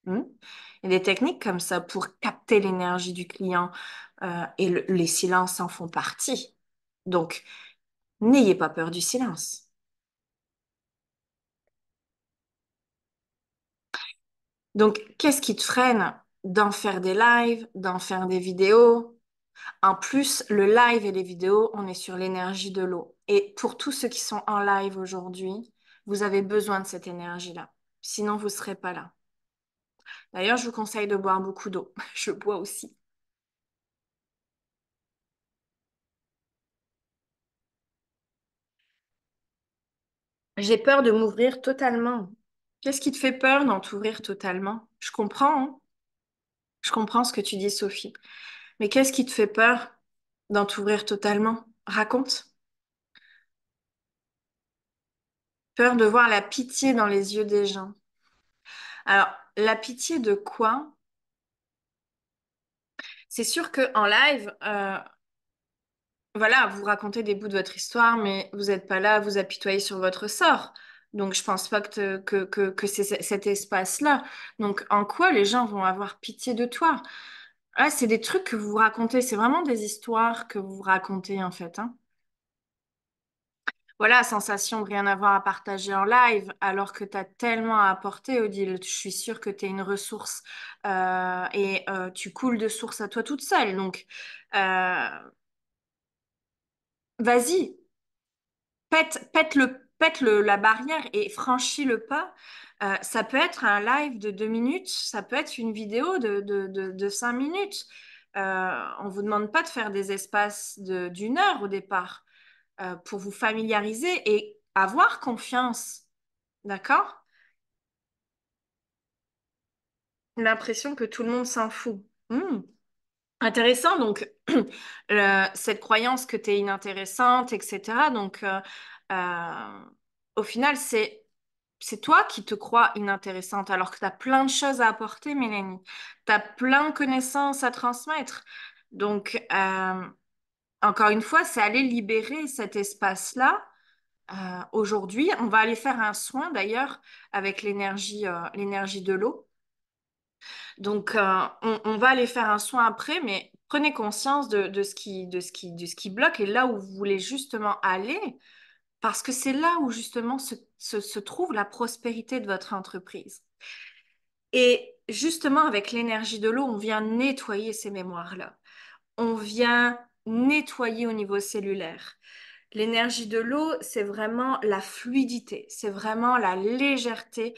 Hmm. Il y a des techniques comme ça pour capter l'énergie du client et les silences en font partie. Donc, n'ayez pas peur du silence. Donc, qu'est-ce qui te freine d'en faire des lives, d'en faire des vidéos? En plus, le live et les vidéos, on est sur l'énergie de l'eau. Et pour tous ceux qui sont en live aujourd'hui, vous avez besoin de cette énergie-là. Sinon, vous ne serez pas là. D'ailleurs, je vous conseille de boire beaucoup d'eau. Je bois aussi. J'ai peur de m'ouvrir totalement. Qu'est-ce qui te fait peur d'en t'ouvrir totalement? Je comprends, hein. Je comprends ce que tu dis, Sophie. Mais qu'est-ce qui te fait peur d'en t'ouvrir totalement? Raconte. Peur de voir la pitié dans les yeux des gens. Alors, la pitié de quoi? C'est sûr que en live, voilà, vous racontez des bouts de votre histoire, mais vous n'êtes pas là à vous apitoyer sur votre sort. Donc, je pense pas que c'est cet espace-là. Donc, en quoi les gens vont avoir pitié de toi? Ah, c'est des trucs que vous vous racontez, c'est vraiment des histoires que vous vous racontez en fait, hein. Voilà, sensation de rien avoir à partager en live, alors que tu as tellement à apporter, Odile. Je suis sûre que tu es une ressource et tu coules de source à toi toute seule. Donc, euh, vas-y, la barrière et franchis le pas. Ça peut être un live de 2 minutes, ça peut être une vidéo de 5 minutes. On vous demande pas de faire des espaces d'une heure au départ pour vous familiariser et avoir confiance. D'accord? L'impression que tout le monde s'en fout. Hmm. Intéressant, donc cette croyance que tu es inintéressante, etc. Donc, au final, c'est toi qui te crois inintéressante alors que tu as plein de choses à apporter, Mélanie. Tu as plein de connaissances à transmettre. Donc, encore une fois, c'est aller libérer cet espace-là. Aujourd'hui, on va aller faire un soin d'ailleurs avec l'énergie de l'eau. Donc, on va aller faire un soin après, mais prenez conscience de ce qui bloque et là où vous voulez justement aller, parce que c'est là où justement se trouve la prospérité de votre entreprise. Et justement, avec l'énergie de l'eau, on vient nettoyer ces mémoires-là. On vient nettoyer au niveau cellulaire. L'énergie de l'eau, c'est vraiment la fluidité, c'est vraiment la légèreté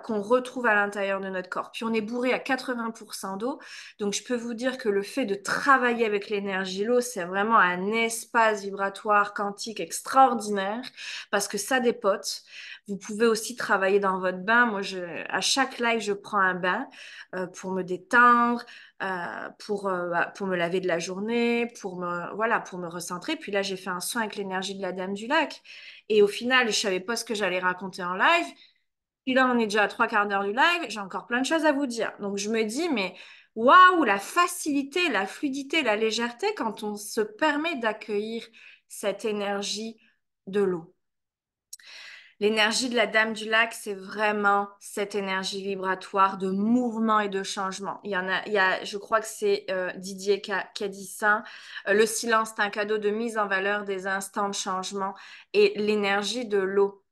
qu'on retrouve à l'intérieur de notre corps. Puis on est bourré à 80% d'eau, donc je peux vous dire que le fait de travailler avec l'énergie de l'eau, c'est vraiment un espace vibratoire quantique extraordinaire parce que ça dépote. Vous pouvez aussi travailler dans votre bain. Moi, à chaque live, je prends un bain pour me détendre, pour me laver de la journée, voilà, pour me recentrer. Puis là, j'ai fait un soin avec l'énergie de la Dame du Lac. Et au final, je savais pas ce que j'allais raconter en live. Puis là, on est déjà à 3 quarts d'heure du live. J'ai encore plein de choses à vous dire. Donc, je me dis, mais waouh, la facilité, la fluidité, la légèreté quand on se permet d'accueillir cette énergie de l'eau. L'énergie de la Dame du Lac, c'est vraiment cette énergie vibratoire de mouvement et de changement. Je crois que c'est Didier qui a dit ça. Le silence est un cadeau de mise en valeur des instants de changement et l'énergie de l'eau,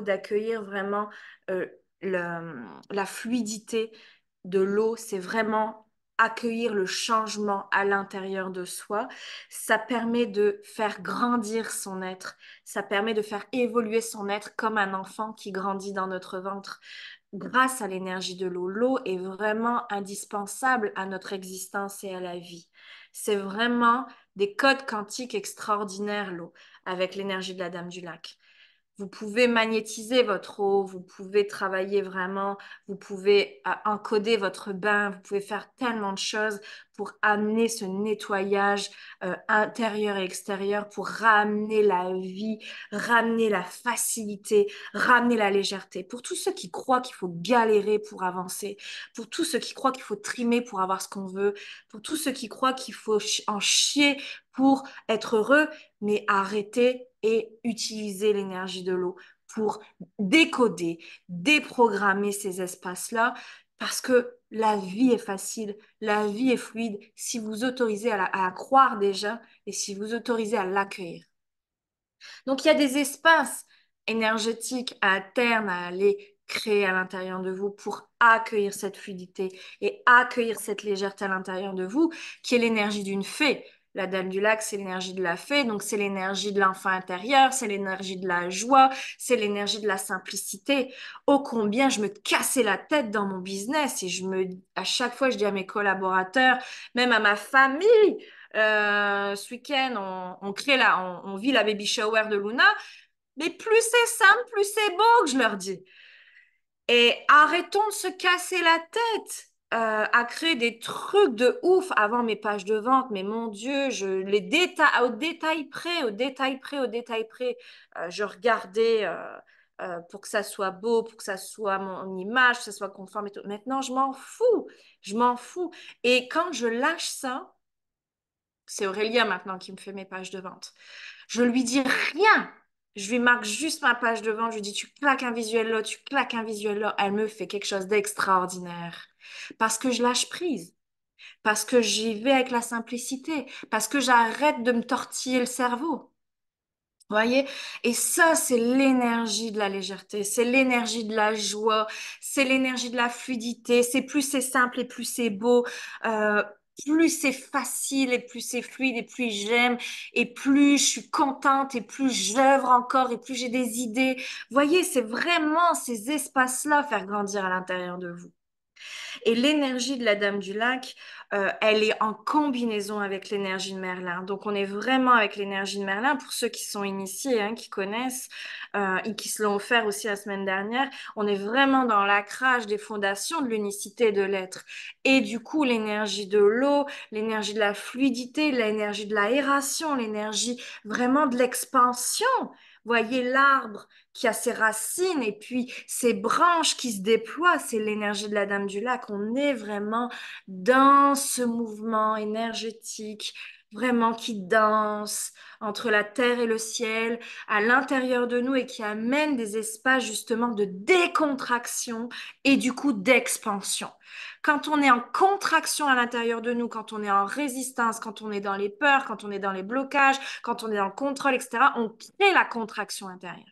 d'accueillir vraiment euh, la fluidité de l'eau, c'est vraiment accueillir le changement à l'intérieur de soi. Ça permet de faire grandir son être. Ça permet de faire évoluer son être comme un enfant qui grandit dans notre ventre grâce à l'énergie de l'eau. L'eau est vraiment indispensable à notre existence et à la vie. C'est vraiment des codes quantiques extraordinaires, l'eau, avec l'énergie de la Dame du Lac. Vous pouvez magnétiser votre eau, vous pouvez travailler vraiment, vous pouvez encoder votre bain, vous pouvez faire tellement de choses pour amener ce nettoyage intérieur et extérieur, pour ramener la vie, ramener la facilité, ramener la légèreté. Pour tous ceux qui croient qu'il faut galérer pour avancer, pour tous ceux qui croient qu'il faut trimer pour avoir ce qu'on veut, pour tous ceux qui croient qu'il faut en chier pour être heureux, mais arrêtez et utilisez l'énergie de l'eau pour décoder, déprogrammer ces espaces-là, parce que la vie est facile, la vie est fluide si vous autorisez à la croire déjà et si vous autorisez à l'accueillir. Donc, il y a des espaces énergétiques internes à aller créer à l'intérieur de vous pour accueillir cette fluidité et accueillir cette légèreté à l'intérieur de vous, qui est l'énergie d'une fée. La Dame du Lac, c'est l'énergie de la fée, donc c'est l'énergie de l'enfant intérieur, c'est l'énergie de la joie, c'est l'énergie de la simplicité. Ô combien je me cassais la tête dans mon business et à chaque fois, je dis à mes collaborateurs, même à ma famille, ce week-end, on vit la baby shower de Luna, mais plus c'est simple, plus c'est beau, que je leur dis. Et arrêtons de se casser la tête à créer des trucs de ouf avant mes pages de vente. Mais mon Dieu, les détails, au détail près, au détail près, au détail près, je regardais pour que ça soit beau, pour que ça soit mon image, que ça soit conforme et tout. Maintenant, je m'en fous, je m'en fous. Et quand je lâche ça, c'est Aurélia maintenant qui me fait mes pages de vente. Je lui dis rien. Je lui marque juste ma page de vente. Je lui dis, tu claques un visuel là, tu claques un visuel là. Elle me fait quelque chose d'extraordinaire. Parce que je lâche prise. Parce que j'y vais avec la simplicité. Parce que j'arrête de me tortiller le cerveau. Voyez? Et ça, c'est l'énergie de la légèreté, c'est l'énergie de la joie, c'est l'énergie de la fluidité. C'est plus c'est simple et plus c'est beau, euh, plus c'est facile et plus c'est fluide et plus j'aime et plus je suis contente et plus j'œuvre encore et plus j'ai des idées. Voyez, c'est vraiment ces espaces-là faire grandir à l'intérieur de vous. Et l'énergie de la Dame du Lac, elle est en combinaison avec l'énergie de Merlin. Donc, on est vraiment avec l'énergie de Merlin. Pour ceux qui sont initiés, hein, qui connaissent et qui se l'ont offert aussi la semaine dernière, on est vraiment dans l'ancrage des fondations de l'unicité et de l'être. Et du coup, l'énergie de l'eau, l'énergie de la fluidité, l'énergie de l'aération, l'énergie vraiment de l'expansion. Voyez l'arbre qui a ses racines et puis ses branches qui se déploient, c'est l'énergie de la Dame du Lac. On est vraiment dans ce mouvement énergétique, vraiment qui danse entre la terre et le ciel, à l'intérieur de nous et qui amène des espaces justement de décontraction et du coup d'expansion. Quand on est en contraction à l'intérieur de nous, quand on est en résistance, quand on est dans les peurs, quand on est dans les blocages, quand on est dans le contrôle, etc., on crée la contraction intérieure.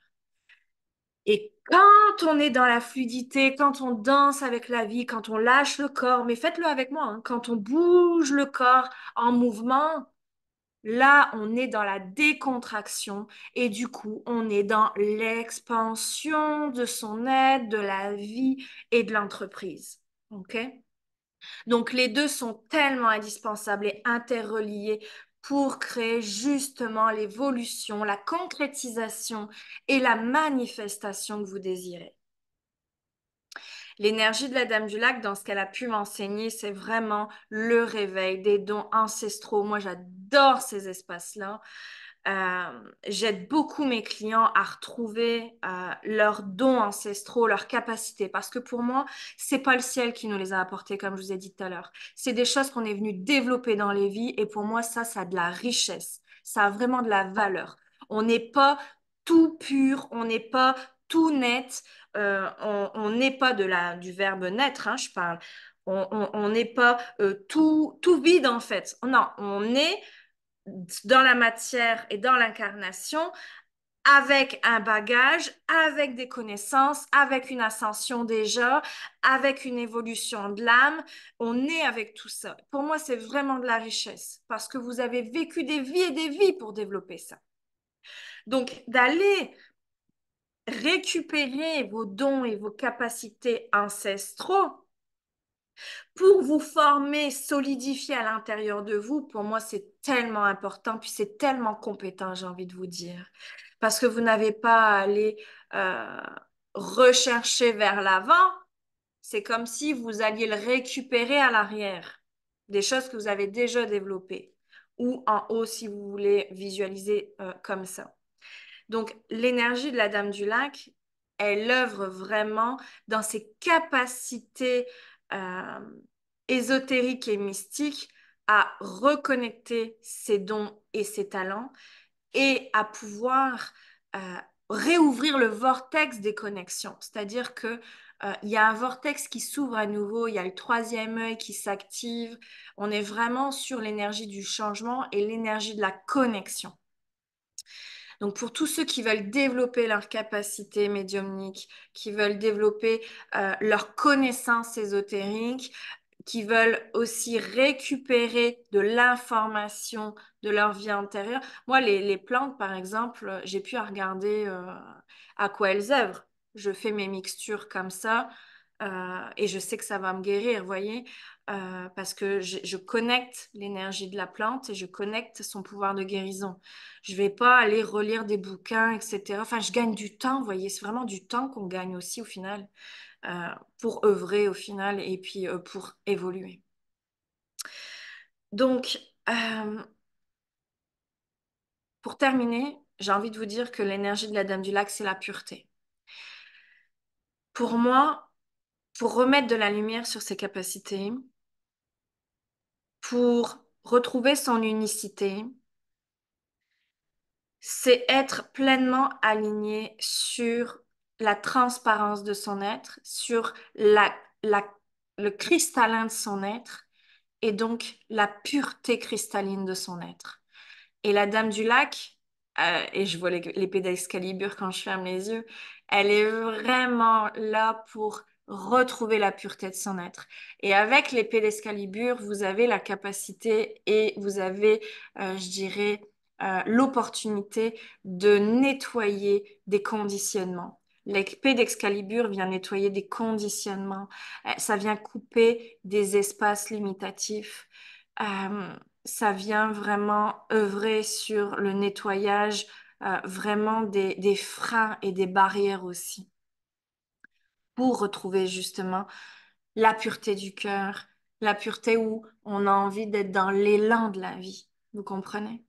Et quand on est dans la fluidité, quand on danse avec la vie, quand on lâche le corps, mais faites-le avec moi, hein, quand on bouge le corps en mouvement, là, on est dans la décontraction et du coup, on est dans l'expansion de son être, de la vie et de l'entreprise. OK? Donc, les deux sont tellement indispensables et interreliés pour créer justement l'évolution, la concrétisation et la manifestation que vous désirez. L'énergie de la Dame du Lac, dans ce qu'elle a pu m'enseigner, c'est vraiment le réveil des dons ancestraux. Moi, j'adore ces espaces-là. J'aide beaucoup mes clients à retrouver leurs dons ancestraux, leurs capacités, parce que pour moi, c'est pas le ciel qui nous les a apportés, comme je vous ai dit tout à l'heure. C'est des choses qu'on est venu développer dans les vies, et pour moi, ça a de la richesse. Ça a vraiment de la valeur. On n'est pas tout pur, on n'est pas tout net, on n'est pas du verbe naître, hein, je parle. On n'est pas tout vide en fait. Non, on est dans la matière et dans l'incarnation avec un bagage, avec des connaissances, avec une ascension déjà, avec une évolution de l'âme. On est avec tout ça. Pour moi, c'est vraiment de la richesse parce que vous avez vécu des vies et des vies pour développer ça. Donc, d'aller récupérer vos dons et vos capacités ancestraux pour vous former, solidifier à l'intérieur de vous, pour moi, c'est tellement important, puis c'est tellement compétent, j'ai envie de vous dire. Parce que vous n'avez pas à aller euh, rechercher vers l'avant, c'est comme si vous alliez le récupérer à l'arrière, des choses que vous avez déjà développées, ou en haut si vous voulez visualiser comme ça. Donc, l'énergie de la Dame du Lac, elle œuvre vraiment dans ses capacités euh, ésotériques et mystiques à reconnecter ses dons et ses talents et à pouvoir réouvrir le vortex des connexions. C'est-à-dire que il y a un vortex qui s'ouvre à nouveau, il y a le troisième œil qui s'active. On est vraiment sur l'énergie du changement et l'énergie de la connexion. Donc, pour tous ceux qui veulent développer leur capacité médiumnique, qui veulent développer leur connaissance ésotérique, qui veulent aussi récupérer de l'information de leur vie antérieure. Moi, les plantes, par exemple, j'ai pu regarder à quoi elles œuvrent. Je fais mes mixtures comme ça et je sais que ça va me guérir, vous voyez, parce que je connecte l'énergie de la plante et je connecte son pouvoir de guérison. Je vais pas aller relire des bouquins, etc. Enfin, je gagne du temps, vous voyez, c'est vraiment du temps qu'on gagne aussi au final pour œuvrer au final et puis pour évoluer. Donc, pour terminer, j'ai envie de vous dire que l'énergie de la Dame du Lac, c'est la pureté. Pour moi, pour remettre de la lumière sur ses capacités, pour retrouver son unicité, c'est être pleinement aligné sur la transparence de son être, sur la, le cristallin de son être et donc la pureté cristalline de son être. Et la Dame du Lac, et je vois l'épée d'Excalibur quand je ferme les yeux, elle est vraiment là pour retrouver la pureté de son être. Et avec l'épée d'Excalibur, vous avez la capacité et vous avez, je dirais, l'opportunité de nettoyer des conditionnements. L'épée d'Excalibur vient nettoyer des conditionnements. Ça vient couper des espaces limitatifs. Ça vient vraiment œuvrer sur le nettoyage vraiment des freins et des barrières aussi pour retrouver justement la pureté du cœur, la pureté où on a envie d'être dans l'élan de la vie. Vous comprenez?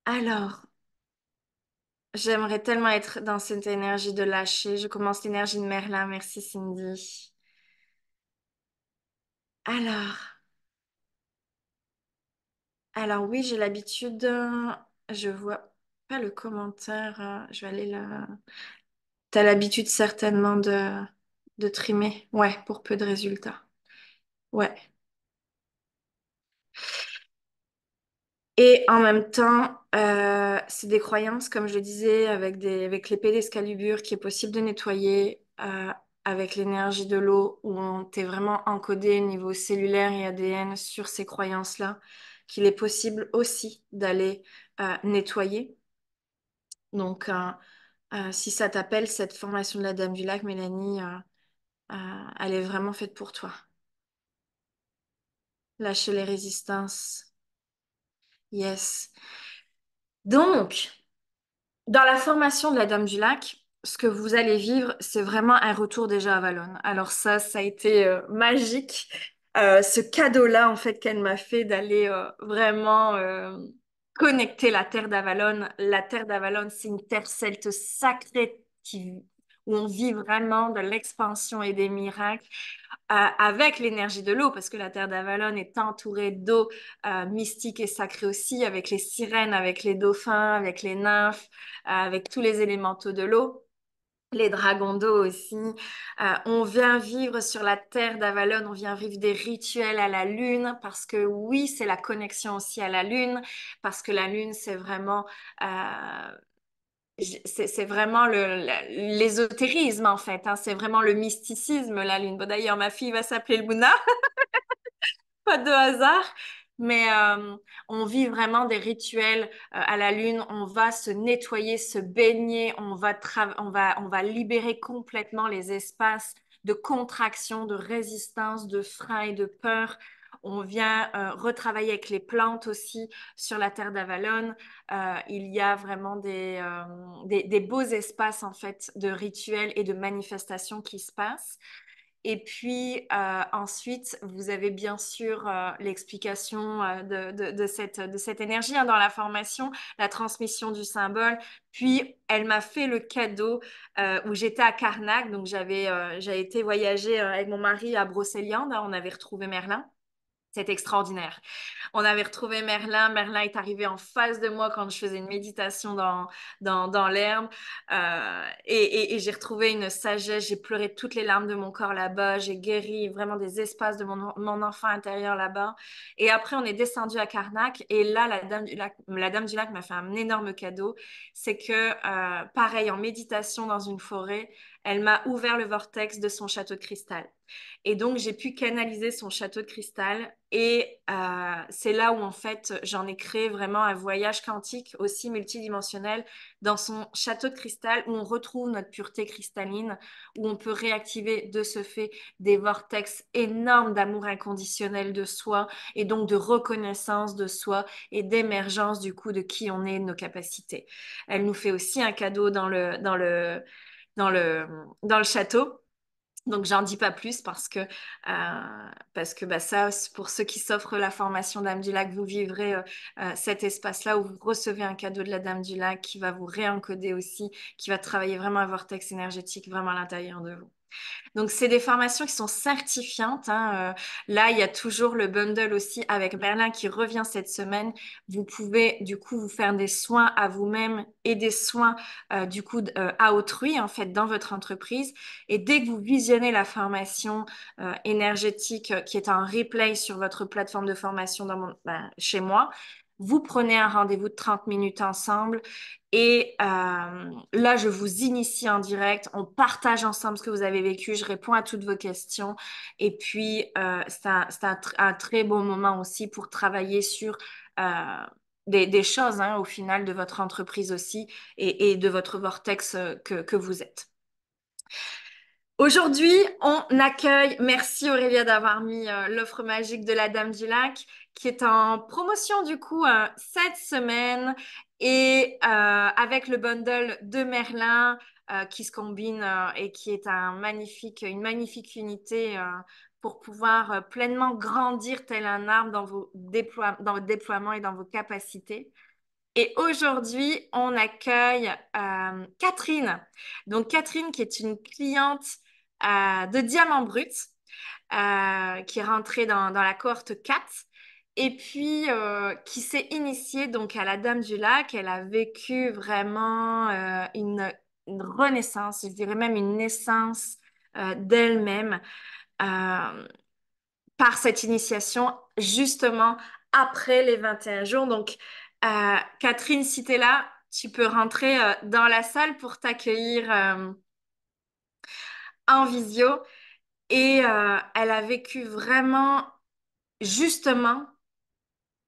Alors, j'aimerais tellement être dans cette énergie de lâcher. Je commence l'énergie de Merlin. Merci Cindy. Alors, alors oui, j'ai l'habitude. Je vois pas le commentaire. Je vais aller là. T'as l'habitude certainement de trimer. Ouais, pour peu de résultats. Ouais. Et en même temps, c'est des croyances, comme je le disais, avec l'épée d'Excalibur qui est possible de nettoyer avec l'énergie de l'eau, où on t'est vraiment encodé au niveau cellulaire et ADN sur ces croyances-là, qu'il est possible aussi d'aller nettoyer. Donc, si ça t'appelle, cette formation de la Dame du Lac, Mélanie, elle est vraiment faite pour toi. Lâcher les résistances. Yes. Donc, dans la formation de la Dame du Lac, ce que vous allez vivre, c'est vraiment un retour déjà à Valonne. Alors ça a été magique. Ce cadeau-là, en fait, qu'elle m'a fait d'aller vraiment connecter la terre d'Avalon. La terre d'Avalon, c'est une terre celte sacrée qui, où on vit vraiment de l'expansion et des miracles avec l'énergie de l'eau, parce que la terre d'Avalon est entourée d'eau mystique et sacrée aussi, avec les sirènes, avec les dauphins, avec les nymphes, avec tous les élémentaux de l'eau. Les dragons d'eau aussi. On vient vivre sur la terre d'Avalon, on vient vivre des rituels à la lune, parce que oui, c'est la connexion aussi à la lune, parce que la lune, c'est vraiment, c'est vraiment l'ésotérisme en fait, hein. C'est vraiment le mysticisme, la lune. Bon, d'ailleurs, ma fille va s'appeler Luna, pas de hasard. Mais on vit vraiment des rituels à la lune. On va se nettoyer, se baigner. On va libérer complètement les espaces de contraction, de résistance, de frein et de peur. On vient retravailler avec les plantes aussi sur la terre d'Avalon. Il y a vraiment des beaux espaces en fait de rituels et de manifestations qui se passent. Et puis ensuite, vous avez bien sûr l'explication de cette énergie hein, dans la formation, la transmission du symbole. Puis, elle m'a fait le cadeau où j'étais à Karnak, donc j'ai été voyager avec mon mari à Brocéliande, hein, on avait retrouvé Merlin. C'est extraordinaire. On avait retrouvé Merlin. Merlin est arrivé en face de moi quand je faisais une méditation dans l'herbe. Et j'ai retrouvé une sagesse. J'ai pleuré toutes les larmes de mon corps là-bas. J'ai guéri vraiment des espaces de mon enfant intérieur là-bas. Et après, on est descendu à Karnak. Et là, la dame du lac m'a fait un énorme cadeau. C'est que, pareil, en méditation dans une forêt, elle m'a ouvert le vortex de son château de cristal. Et donc, j'ai pu canaliser son château de cristal. Et c'est là où, en fait, j'en ai créé vraiment un voyage quantique aussi multidimensionnel dans son château de cristal où on retrouve notre pureté cristalline, où on peut réactiver de ce fait des vortex énormes d'amour inconditionnel de soi et donc de reconnaissance de soi et d'émergence du coup de qui on est, de nos capacités. Elle nous fait aussi un cadeau dans le château. Donc, j'en dis pas plus parce que bah, ça, pour ceux qui s'offrent la formation Dame du Lac, vous vivrez cet espace-là où vous recevez un cadeau de la Dame du Lac qui va vous réencoder aussi, qui va travailler vraiment un vortex énergétique vraiment à l'intérieur de vous. Donc, c'est des formations qui sont certifiantes, hein. Là, il y a toujours le bundle aussi avec Merlin qui revient cette semaine. Vous pouvez du coup vous faire des soins à vous-même et des soins du coup à autrui en fait dans votre entreprise. Et dès que vous visionnez la formation énergétique qui est en replay sur votre plateforme de formation chez moi, vous prenez un rendez-vous de 30 minutes ensemble et là, je vous initie en direct. On partage ensemble ce que vous avez vécu. Je réponds à toutes vos questions. Et puis, un très bon moment aussi pour travailler sur des choses, hein, au final, de votre entreprise aussi et de votre vortex que vous êtes. Aujourd'hui, on accueille, merci Aurélia d'avoir mis l'offre magique de la Dame du Lac, qui est en promotion du coup cette semaine et avec le bundle de Merlin qui se combine et qui est une magnifique unité pour pouvoir pleinement grandir tel un arbre dans votre déploiement et dans vos capacités. Et aujourd'hui, on accueille Catherine. Donc, Catherine, qui est une cliente de Diamant Brut, qui est rentrée dans la cohorte 4 et puis qui s'est initiée donc à la Dame du Lac. Elle a vécu vraiment une renaissance, je dirais même une naissance d'elle-même. Euh, par cette initiation, justement après les 21 jours. Donc, Catherine, si tu es là, tu peux rentrer dans la salle pour t'accueillir en visio. Et elle a vécu vraiment, justement,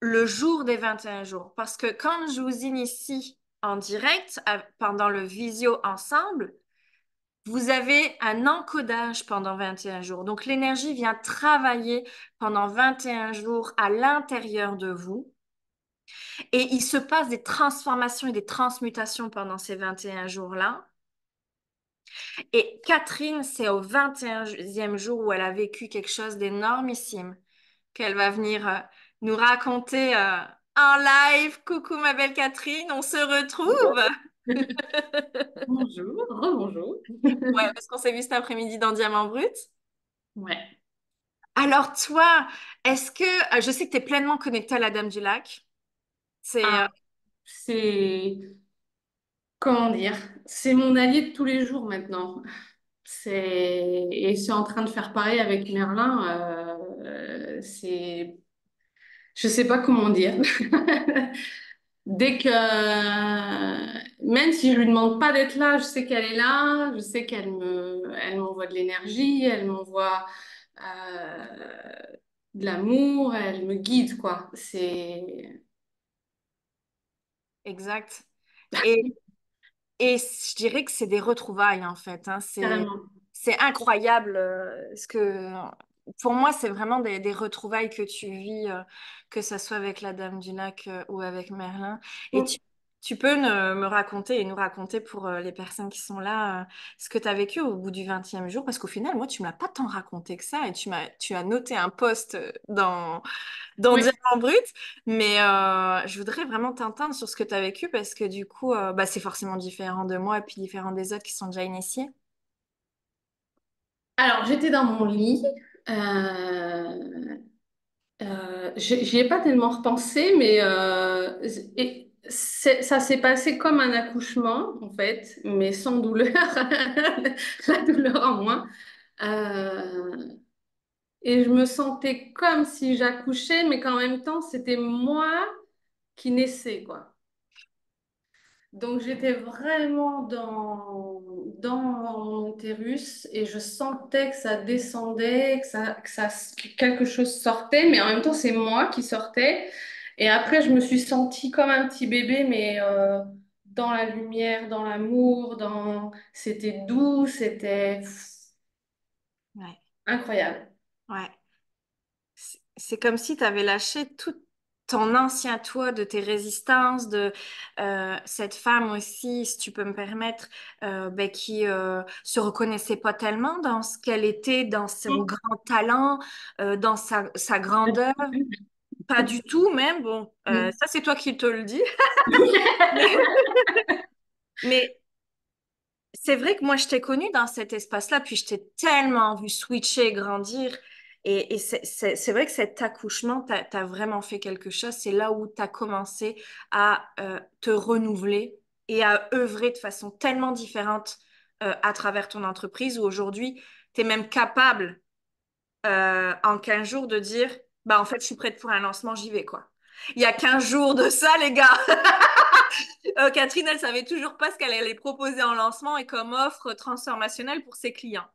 le jour des 21 jours. Parce que quand je vous initie en direct, pendant le visio ensemble, vous avez un encodage pendant 21 jours. Donc, l'énergie vient travailler pendant 21 jours à l'intérieur de vous. Et il se passe des transformations et des transmutations pendant ces 21 jours-là. Et Catherine, c'est au 21e jour où elle a vécu quelque chose d'énormissime qu'elle va venir nous raconter en live. Coucou ma belle Catherine, on se retrouve. Bonjour, rebonjour. Ouais, parce qu'on s'est vu cet après-midi dans Diamant Brut. Ouais. Alors toi, est-ce que je sais que tu es pleinement connectée à la Dame du Lac. C'est Ah, c'est, comment dire, c'est mon allié de tous les jours maintenant. Et c'est en train de faire pareil avec Merlin. Je sais pas comment dire. Dès que, même si je lui demande pas d'être là, je sais qu'elle est là, je sais elle m'envoie de l'énergie, elle m'envoie de l'amour, elle me guide, quoi. C'est exact. Et Et je dirais que c'est des retrouvailles en fait, hein. carrément. C'est incroyable ce que pour moi c'est vraiment des retrouvailles que tu vis, que ça soit avec la Dame du Lac ou avec Merlin. Et tu peux me raconter et nous raconter pour les personnes qui sont là ce que tu as vécu au bout du 20e jour, parce qu'au final moi tu m'as pas tant raconté que ça et tu as noté un post dans Oui. Diamant Brut, mais je voudrais vraiment t'entendre sur ce que tu as vécu parce que du coup, bah, c'est forcément différent de moi et puis différent des autres qui sont déjà initiés. Alors, j'étais dans mon lit. Euh, j'y ai pas tellement repensé, mais ça s'est passé comme un accouchement, en fait, mais sans douleur, la douleur en moins. Euh, et je me sentais comme si j'accouchais, mais qu'en même temps, c'était moi qui naissais, quoi. Donc j'étais vraiment dans mon utérus et je sentais que ça descendait, que quelque chose sortait, mais en même temps c'est moi qui sortais. Et après je me suis sentie comme un petit bébé, mais dans la lumière, dans l'amour, c'était doux, c'était Ouais, incroyable. ouais. C'est comme si tu avais lâché tout ton ancien toi de tes résistances, de cette femme aussi, si tu peux me permettre, ben, qui se reconnaissait pas tellement dans ce qu'elle était, dans son grand talent, dans sa grandeur. Pas du tout, même. Bon, ça, c'est toi qui te le dis. Mais, mais c'est vrai que moi, je t'ai connue dans cet espace-là, puis je t'ai tellement vu switcher, grandir. Et c'est vrai que cet accouchement, t'as vraiment fait quelque chose. C'est là où t'as commencé à te renouveler et à œuvrer de façon tellement différente à travers ton entreprise, où aujourd'hui, t'es même capable, en 15 jours, de dire, bah, en fait, je suis prête pour un lancement, j'y vais, quoi. Il y a 15 jours de ça, les gars. Catherine, elle savait toujours pas ce qu'elle allait proposer en lancement et comme offre transformationnelle pour ses clients.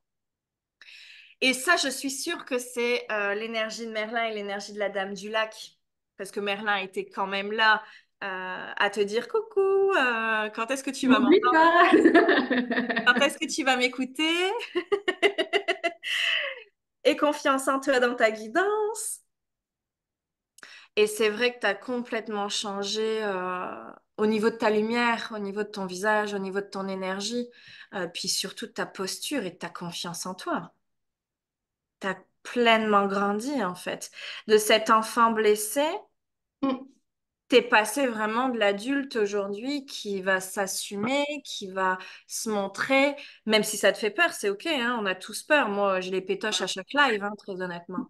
Et ça, je suis sûre que c'est l'énergie de Merlin et l'énergie de la Dame du Lac, parce que Merlin était quand même là à te dire coucou, quand est-ce que tu vas M'oublie m'entendre, pas. quand est-ce que tu vas m'écouter, et confiance en toi dans ta guidance. Et c'est vrai que tu as complètement changé au niveau de ta lumière, au niveau de ton visage, au niveau de ton énergie, puis surtout de ta posture et de ta confiance en toi. Tu as pleinement grandi en fait. De cet enfant blessé, t'es passé vraiment de l'adulte aujourd'hui qui va s'assumer, qui va se montrer, même si ça te fait peur, c'est ok, hein, on a tous peur. Moi, je les pétoche à chaque live, hein, très honnêtement.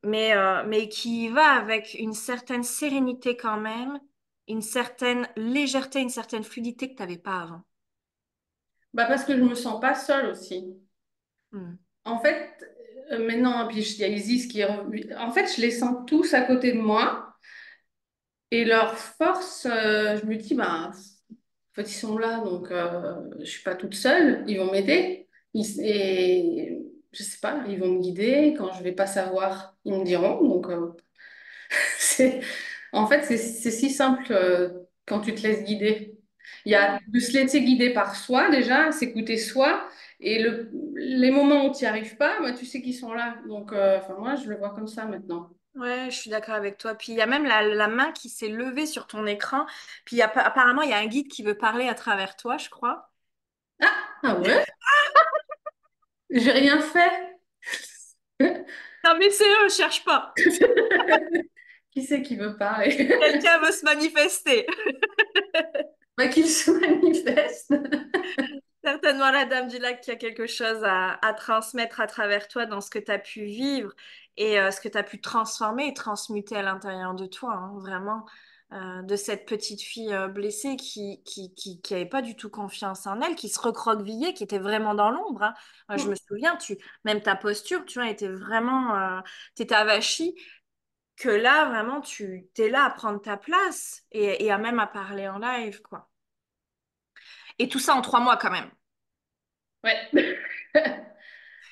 Mais qui y va avec une certaine sérénité quand même, une certaine légèreté, une certaine fluidité que tu n'avais pas avant. Bah parce que je me sens pas seule aussi. Hmm. En fait, maintenant, puis il y a Isis qui est revenue. En fait, je les sens tous à côté de moi. Et leur force, je me dis, bah, en fait, ils sont là, donc je suis pas toute seule. Ils vont m'aider. Et je sais pas, ils vont me guider. Quand je vais pas savoir, ils me diront. Donc, c'est, en fait, c'est si simple quand tu te laisses guider. Il y a Ouais. de se laisser guider par soi déjà, s'écouter soi. Et les moments où tu n'y arrives pas, bah, tu sais qu'ils sont là. Donc, enfin, moi, je le vois comme ça maintenant. Ouais, je suis d'accord avec toi. Puis il y a même la main qui s'est levée sur ton écran. Puis apparemment, il y a un guide qui veut parler à travers toi, je crois. Ah ouais? J'ai rien fait. Non, mais c'est eux, cherche pas. Qui c'est qui veut parler? Quelqu'un veut se manifester. Bah, qu'il se manifeste. Certainement la Dame du Lac qui a quelque chose à transmettre à travers toi dans ce que tu as pu vivre et ce que tu as pu transformer et transmuter à l'intérieur de toi, hein, vraiment, de cette petite fille blessée qui avait pas du tout confiance en elle, qui se recroquevillait, qui était vraiment dans l'ombre, hein. Moi, je me souviens, même ta posture, tu vois, était vraiment, t'étais avachie, que là, vraiment, tu t'es là à prendre ta place et à même à parler en live, quoi. Et tout ça en 3 mois quand même. Ouais.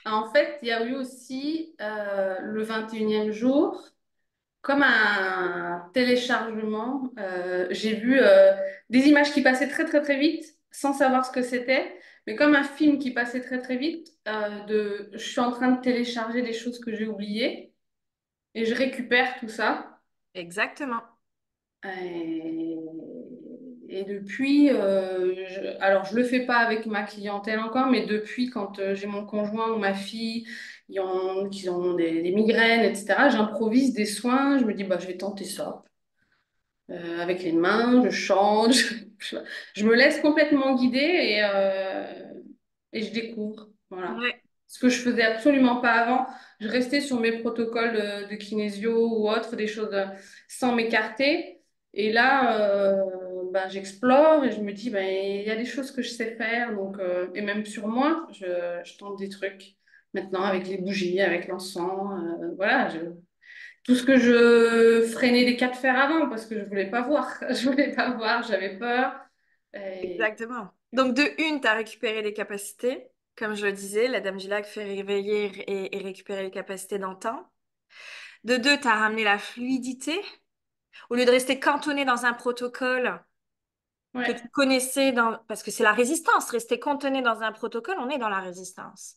En fait, il y a eu aussi le 21e jour, comme un téléchargement. J'ai vu des images qui passaient très très très vite, sans savoir ce que c'était, mais comme un film qui passait très très vite. Je suis en train de télécharger des choses que j'ai oubliées et je récupère tout ça. Exactement. Et, et depuis, alors je le fais pas avec ma clientèle encore, mais depuis quand j'ai mon conjoint ou ma fille qui ont des migraines, etc., j'improvise des soins. Je me dis, bah, je vais tenter ça. Avec les mains, je change, je me laisse complètement guider et je découvre. Voilà. Ouais, Ce que je faisais absolument pas avant, je restais sur mes protocoles de kinésio ou autre, des choses sans m'écarter. Et là, ben, j'explore et je me dis, ben, il y a des choses que je sais faire. Donc, et même sur moi, je tente des trucs maintenant avec les bougies, avec l'encens. Voilà, tout ce que je freinais des cas de fer avant parce que je voulais pas voir. Je voulais pas voir, j'avais peur. Et... exactement. Donc, de une, tu as récupéré les capacités. Comme je le disais, la Dame du Lac fait réveiller et récupérer les capacités dans le temps. De deux, tu as ramené la fluidité. Au lieu de rester cantonné dans un protocole que tu Ouais, connaissais, parce que c'est la résistance. Rester cantonné dans un protocole, on est dans la résistance.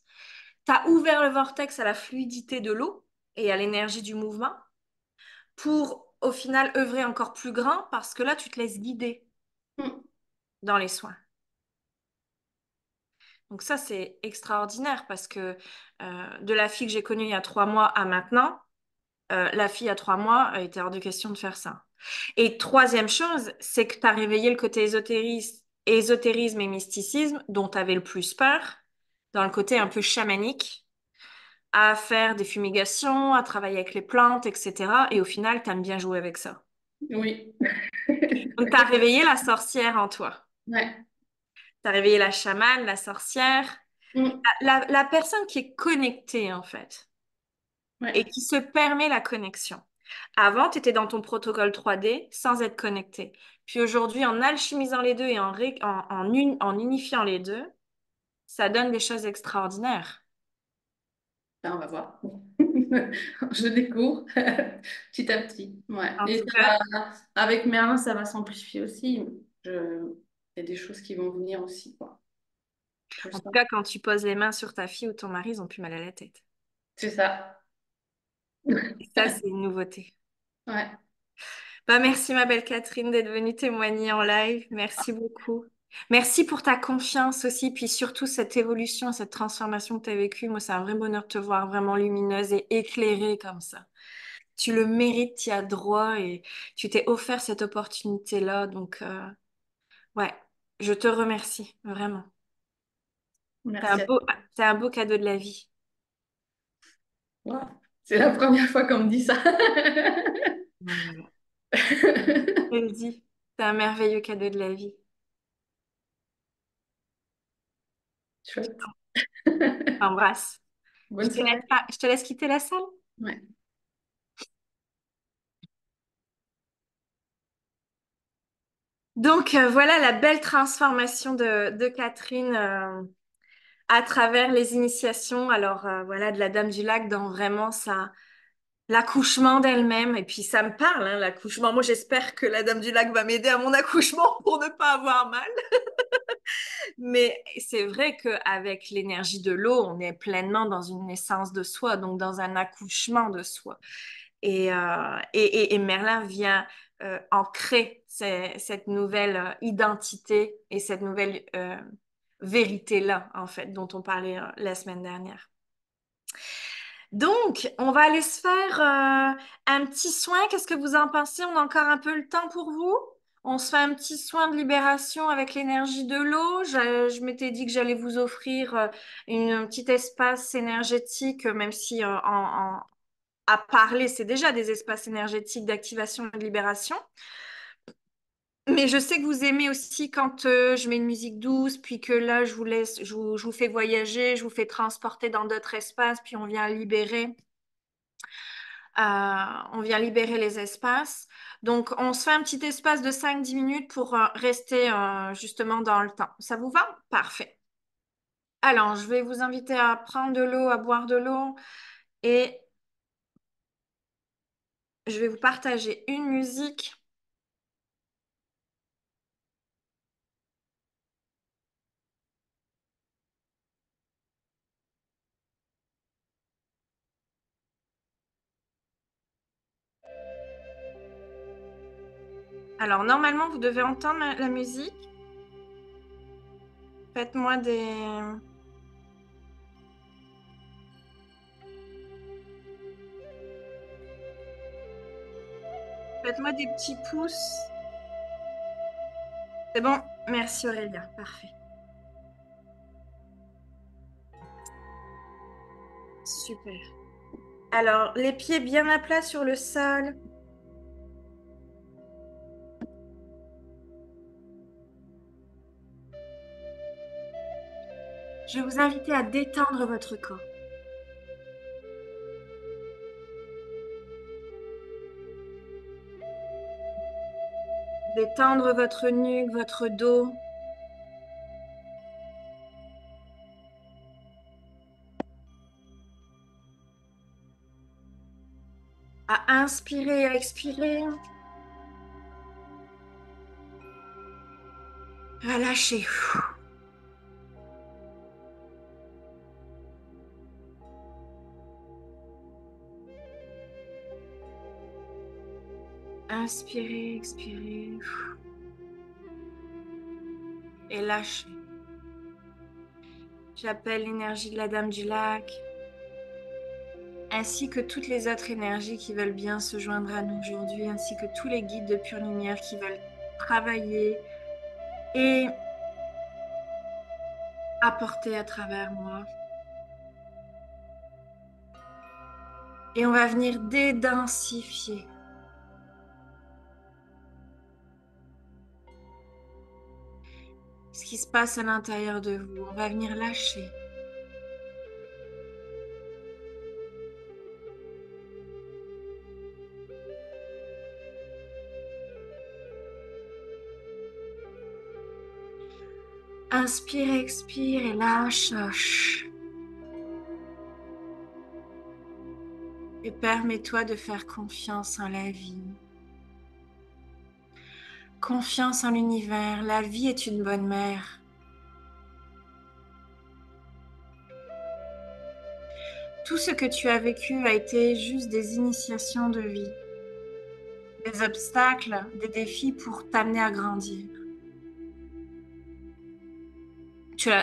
Tu as ouvert le vortex à la fluidité de l'eau et à l'énergie du mouvement pour, au final, œuvrer encore plus grand parce que là, tu te laisses guider mm, dans les soins. Donc ça, c'est extraordinaire parce que de la fille que j'ai connue il y a 3 mois à maintenant, la fille à 3 mois, il était hors de question de faire ça. Et troisième chose, c'est que tu as réveillé le côté ésotérisme et mysticisme dont tu avais le plus peur, dans le côté un peu chamanique, à faire des fumigations, à travailler avec les plantes, etc. Et au final, tu aimes bien jouer avec ça. oui. Donc, tu as réveillé la sorcière en toi. Ouais. Tu as réveillé la chamane, la sorcière, Mm, la personne qui est connectée, en fait, et ouais. qui se permet la connexion. Avant, tu étais dans ton protocole 3D sans être connecté. Puis aujourd'hui, en alchimisant les deux et en unifiant les deux, ça donne des choses extraordinaires. Ben, on va voir. Je découvre petit à petit. Ouais. En Et tout cas, avec Merlin, ça va s'amplifier aussi. Je... Il y a des choses qui vont venir aussi, quoi. Je en sens. tout cas, quand tu poses les mains sur ta fille ou ton mari, ils ont plus mal à la tête. C'est ça. Et ça, c'est une nouveauté. Ouais. Bah, merci, ma belle Catherine, d'être venue témoigner en live. Merci beaucoup. Merci pour ta confiance aussi, puis surtout cette évolution, cette transformation que tu as vécue. Moi, c'est un vrai bonheur de te voir vraiment lumineuse et éclairée comme ça. Tu le mérites, tu y as droit et tu t'es offert cette opportunité-là. Donc, ouais, je te remercie, vraiment. Merci à C'est un beau cadeau de la vie. toi. C'est la première fois qu'on me dit ça. Donc, voilà. Je le dis, c'est un merveilleux cadeau de la vie. Chouette. T'embrasse. Bonne soirée. Je te laisse quitter la salle. Ouais. Donc, voilà la belle transformation de Catherine à travers les initiations. Alors, voilà, de la Dame du Lac dans vraiment l'accouchement d'elle-même. Et puis, ça me parle, hein, l'accouchement. Moi, j'espère que la Dame du Lac va m'aider à mon accouchement pour ne pas avoir mal. Mais c'est vrai qu'avec l'énergie de l'eau, on est pleinement dans une naissance de soi, donc dans un accouchement de soi. Et Merlin vient ancrer cette nouvelle identité et cette nouvelle vérité-là, en fait, dont on parlait la semaine dernière. Donc, on va aller se faire un petit soin. Qu'est-ce que vous en pensez? On a encore un peu le temps pour vous? On se fait un petit soin de libération avec l'énergie de l'eau. Je m'étais dit que j'allais vous offrir un petit espace énergétique, même si à parler, c'est déjà des espaces énergétiques d'activation et de libération. Mais je sais que vous aimez aussi quand je mets une musique douce, puis que là, je vous laisse, je vous fais voyager, je vous fais transporter dans d'autres espaces, puis on vient libérer les espaces. Donc, on se fait un petit espace de 5-10 minutes pour rester justement dans le temps. Ça vous va? Parfait. Alors, je vais vous inviter à prendre de l'eau, à boire de l'eau, et je vais vous partager une musique. Alors, normalement, vous devez entendre la musique. Faites-moi faites-moi des petits pouces. C'est bon? Merci Aurélia. Parfait. Super. Alors, les pieds bien à plat sur le sol. Je vais vous inviter à détendre votre corps. Détendre votre nuque, votre dos. À inspirer, à expirer. À lâcher. Inspirer, expirer. Et lâcher. J'appelle l'énergie de la Dame du Lac, ainsi que toutes les autres énergies qui veulent bien se joindre à nous aujourd'hui, ainsi que tous les guides de pure lumière qui veulent travailler et apporter à travers moi. Et on va venir dédensifier. Ce qui se passe à l'intérieur de vous. On va venir lâcher. Inspire, expire et lâche. Et permets-toi de faire confiance en la vie. Confiance en l'univers. La vie est une bonne mère. Tout ce que tu as vécu a été juste des initiations de vie, des obstacles, des défis pour t'amener à grandir.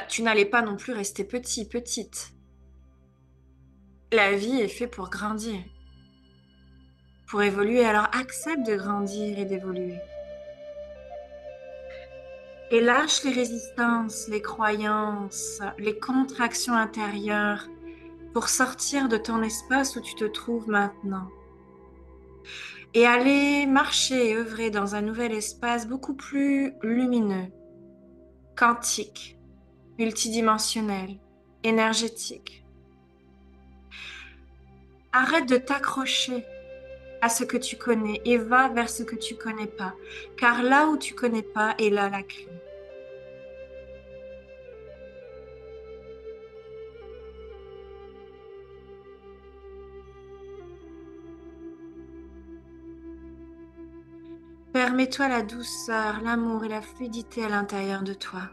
Tu n'allais pas non plus rester petit, petite. La vie est faite pour grandir, pour évoluer. Alors accepte de grandir et d'évoluer. Et lâche les résistances, les croyances, les contractions intérieures pour sortir de ton espace où tu te trouves maintenant. Et aller marcher et œuvrer dans un nouvel espace beaucoup plus lumineux, quantique, multidimensionnel, énergétique. Arrête de t'accrocher à ce que tu connais et va vers ce que tu connais pas, car là où tu connais pas est là la clé. Permets-toi la douceur, l'amour et la fluidité à l'intérieur de toi.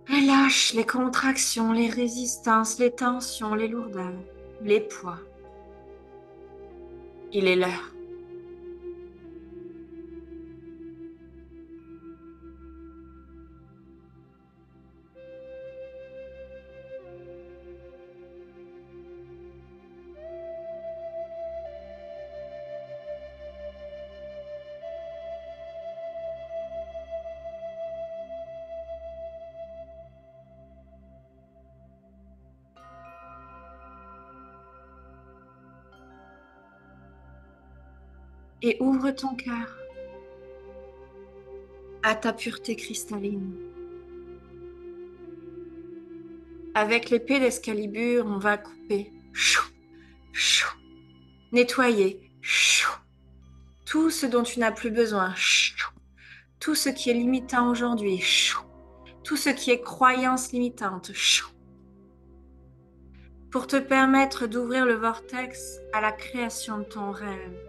Relâche les contractions, les résistances, les tensions, les lourdeurs, les poids. Il est l'heure. et ouvre ton cœur à ta pureté cristalline. Avec l'épée d'Excalibur, on va couper, nettoyer tout ce dont tu n'as plus besoin, tout ce qui est limitant aujourd'hui, tout ce qui est croyance limitante, pour te permettre d'ouvrir le vortex à la création de ton rêve,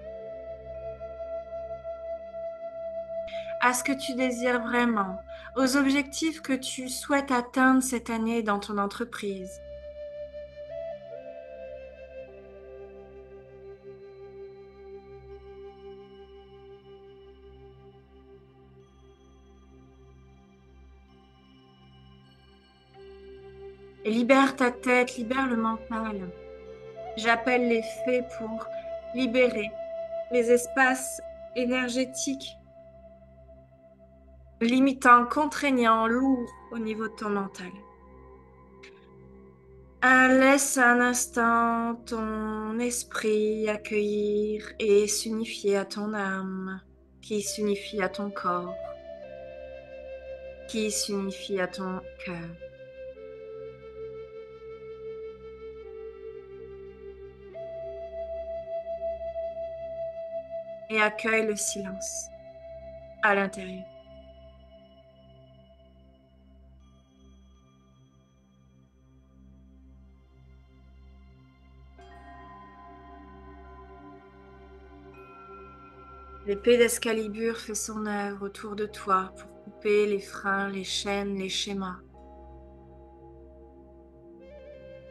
à ce que tu désires vraiment, aux objectifs que tu souhaites atteindre cette année dans ton entreprise. Et libère ta tête, libère le mental. J'appelle les fées pour libérer les espaces énergétiques limitants, contraignants, lourds au niveau de ton mental. Laisse un instant ton esprit accueillir et s'unifier à ton âme, qui s'unifie à ton corps, qui s'unifie à ton cœur. Et accueille le silence à l'intérieur. L'épée d'Excalibur fait son œuvre autour de toi pour couper les freins, les chaînes, les schémas.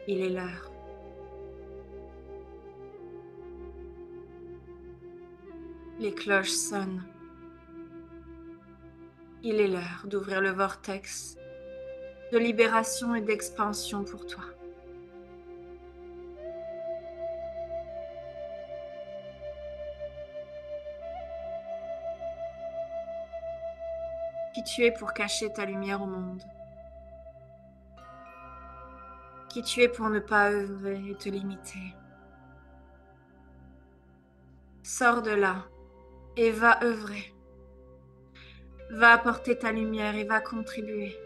Il est l'heure. Les cloches sonnent. Il est l'heure d'ouvrir le vortex de libération et d'expansion pour toi. Qui tu es pour cacher ta lumière au monde. Qui tu es pour ne pas œuvrer et te limiter. Sors de là et va œuvrer. Va apporter ta lumière et va contribuer.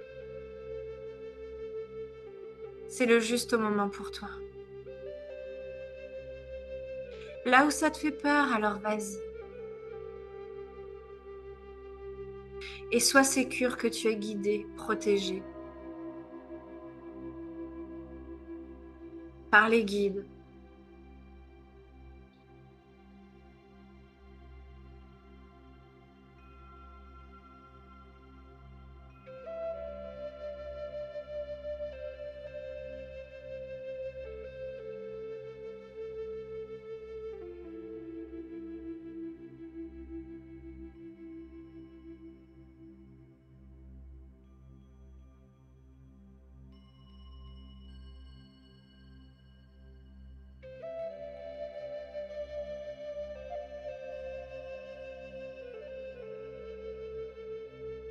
C'est le juste moment pour toi. Là où ça te fait peur, alors vas-y. Et sois sécure que tu es guidé, protégé par les guides.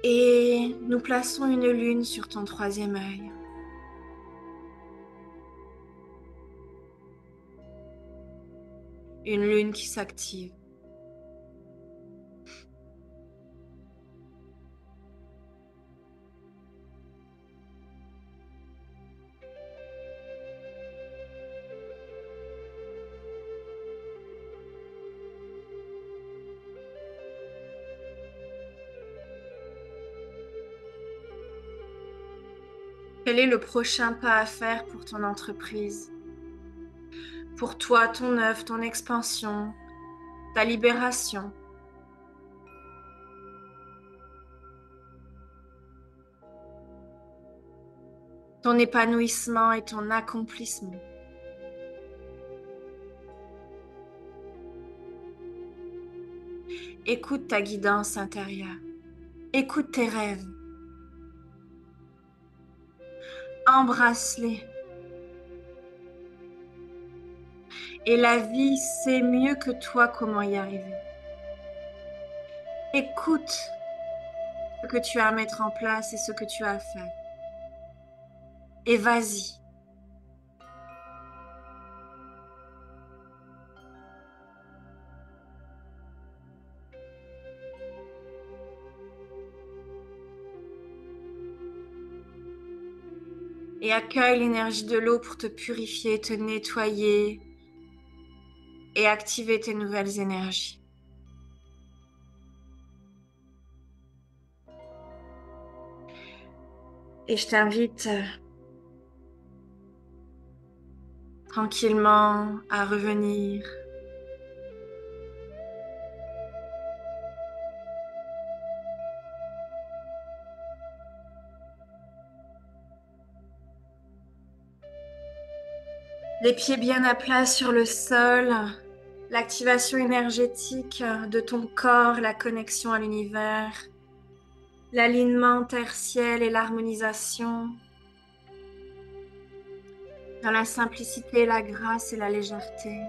Et nous plaçons une lune sur ton troisième œil. Une lune qui s'active. Quel est le prochain pas à faire pour ton entreprise? Pour toi, ton œuvre, ton expansion, ta libération. Ton épanouissement et ton accomplissement. Écoute ta guidance intérieure. Écoute tes rêves. Embrasse-les. Et la vie sait mieux que toi comment y arriver. Écoute ce que tu as à mettre en place et ce que tu as à faire. Et vas-y. et accueille l'énergie de l'eau pour te purifier, te nettoyer et activer tes nouvelles énergies. Et je t'invite tranquillement à revenir les pieds bien à plat sur le sol, l'activation énergétique de ton corps, la connexion à l'univers, l'alignement terre-ciel et l'harmonisation dans la simplicité, la grâce et la légèreté.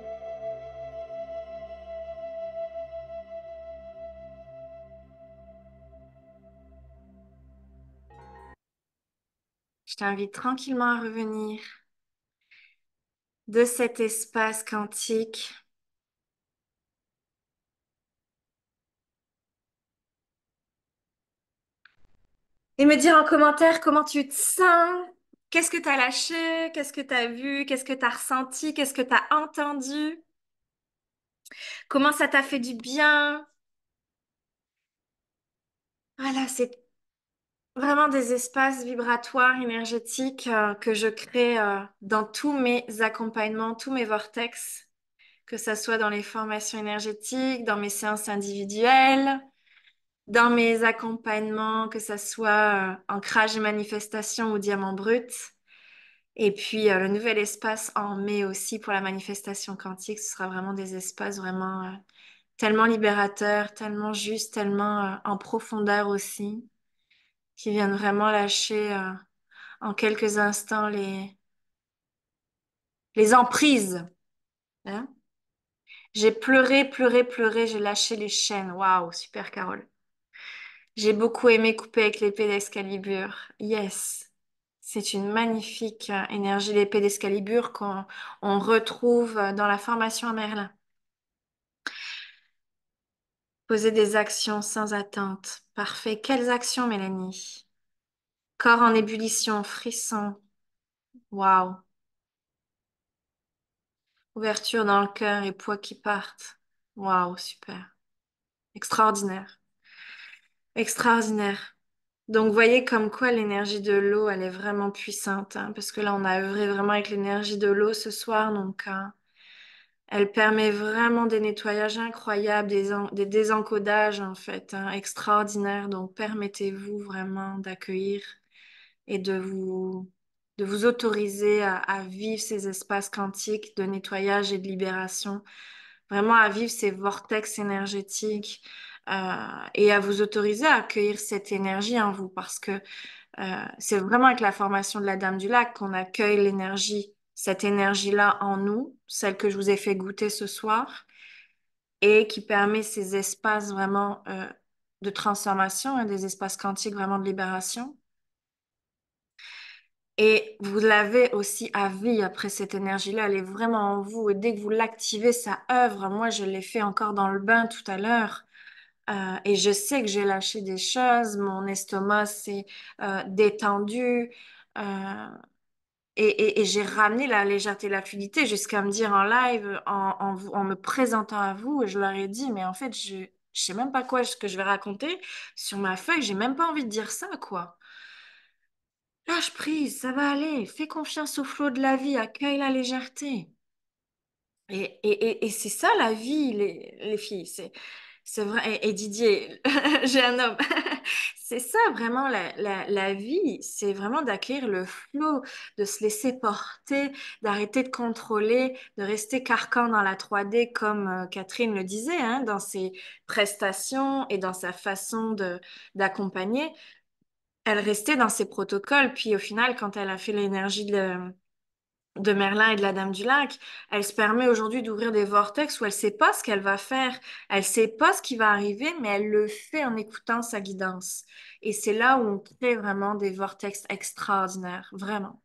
Je t'invite tranquillement à revenir de cet espace quantique et me dire en commentaire comment tu te sens, qu'est-ce que tu as lâché, qu'est-ce que tu as vu, qu'est-ce que tu as ressenti, qu'est-ce que tu as entendu, comment ça t'a fait du bien. Voilà, c'est vraiment des espaces vibratoires, énergétiques que je crée dans tous mes accompagnements, tous mes vortex, que ça soit dans les formations énergétiques, dans mes séances individuelles, dans mes accompagnements, que ça soit ancrage et manifestation ou diamant brut. Et puis le nouvel espace en mai aussi pour la manifestation quantique, ce sera vraiment des espaces vraiment tellement libérateurs, tellement justes, tellement en profondeur aussi, qui viennent vraiment lâcher en quelques instants les emprises. Hein. J'ai pleuré, pleuré, pleuré, j'ai lâché les chaînes. Waouh, super Carole. J'ai beaucoup aimé couper avec l'épée d'Excalibur. Yes. C'est une magnifique énergie, l'épée d'Excalibur qu'on on retrouve dans la formation à Merlin. Poser des actions sans attente. Parfait. Quelles actions, Mélanie? Corps en ébullition, frisson. Waouh. Ouverture dans le cœur et poids qui partent. Waouh, super. Extraordinaire. Extraordinaire. Donc, vous voyez comme quoi l'énergie de l'eau, elle est vraiment puissante, hein, parce que là, on a œuvré vraiment avec l'énergie de l'eau ce soir. Donc, elle permet vraiment des nettoyages incroyables, des désencodages, en fait, hein, extraordinaires. Donc, permettez-vous vraiment d'accueillir et de vous autoriser à vivre ces espaces quantiques de nettoyage et de libération, vraiment à vivre ces vortex énergétiques et à vous autoriser à accueillir cette énergie en vous parce que c'est vraiment avec la formation de la Dame du Lac qu'on accueille l'énergie, cette énergie-là en nous, celle que je vous ai fait goûter ce soir et qui permet ces espaces vraiment de transformation, hein, des espaces quantiques vraiment de libération. Et vous l'avez aussi à vie après cette énergie-là, elle est vraiment en vous. Et dès que vous l'activez, ça œuvre. Moi, je l'ai fait encore dans le bain tout à l'heure. Et je sais que j'ai lâché des choses. Mon estomac s'est détendu. Euh, et j'ai ramené la légèreté et la fluidité jusqu'à me dire en live, en me présentant à vous, et je leur ai dit, mais en fait, je sais même pas quoi ce que je vais raconter sur ma feuille. J'ai même pas envie de dire ça, quoi. Lâche prise, ça va aller. Fais confiance au flot de la vie, accueille la légèreté. Et c'est ça la vie, les filles. C'est vrai. Et Didier, j'ai un homme. C'est ça vraiment la vie. C'est vraiment d'accueillir le flot, de se laisser porter, d'arrêter de contrôler, de rester carcan dans la 3D comme Catherine le disait, hein, dans ses prestations et dans sa façon d'accompagner. Elle restait dans ses protocoles, puis au final, quand elle a fait l'énergie de Merlin et de la Dame du Lac, elle se permet aujourd'hui d'ouvrir des vortex où elle sait pas ce qu'elle va faire, elle sait pas ce qui va arriver, mais elle le fait en écoutant sa guidance. Et c'est là où on crée vraiment des vortex extraordinaires, vraiment.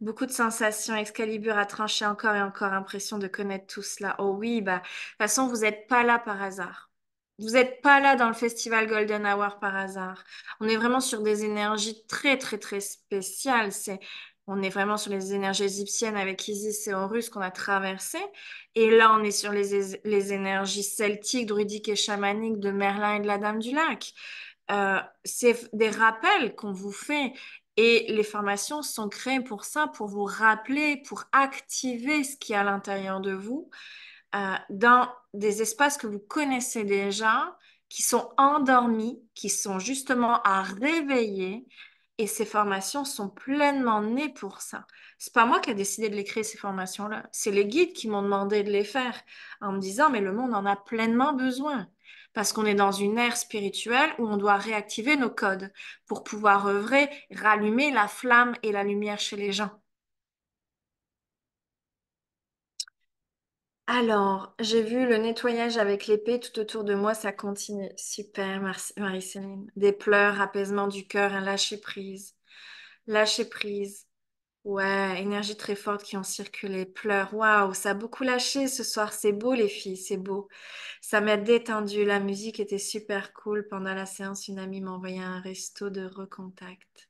Beaucoup de sensations. Excalibur a tranché encore et encore. Impression de connaître tout cela. Oh oui, bah, de toute façon, vous n'êtes pas là par hasard. Vous n'êtes pas là dans le festival Golden Hour par hasard. On est vraiment sur des énergies très, très, très spéciales. On est vraiment sur les énergies égyptiennes avec Isis et Horus qu'on a traversées. Et là, on est sur les énergies celtiques, druidiques et chamaniques de Merlin et de la Dame du Lac. C'est des rappels qu'on vous fait. Et les formations sont créées pour ça, pour vous rappeler, pour activer ce qui est à l'intérieur de vous dans des espaces que vous connaissez déjà, qui sont endormis, qui sont justement à réveiller. Et ces formations sont pleinement nées pour ça. C'est pas moi qui ai décidé de les créer, ces formations-là. C'est les guides qui m'ont demandé de les faire en me disant, mais le monde en a pleinement besoin. Parce qu'on est dans une ère spirituelle où on doit réactiver nos codes pour pouvoir œuvrer, rallumer la flamme et la lumière chez les gens. Alors, j'ai vu le nettoyage avec l'épée tout autour de moi, ça continue. Super, merci Marie-Céline. Des pleurs, apaisement du cœur, un lâcher prise. Lâcher prise. Ouais, énergie très forte qui ont circulé. Pleurs, waouh, ça a beaucoup lâché ce soir. C'est beau les filles, c'est beau. Ça m'a détendu. La musique était super cool. Pendant la séance, une amie m'a envoyé un resto de recontact.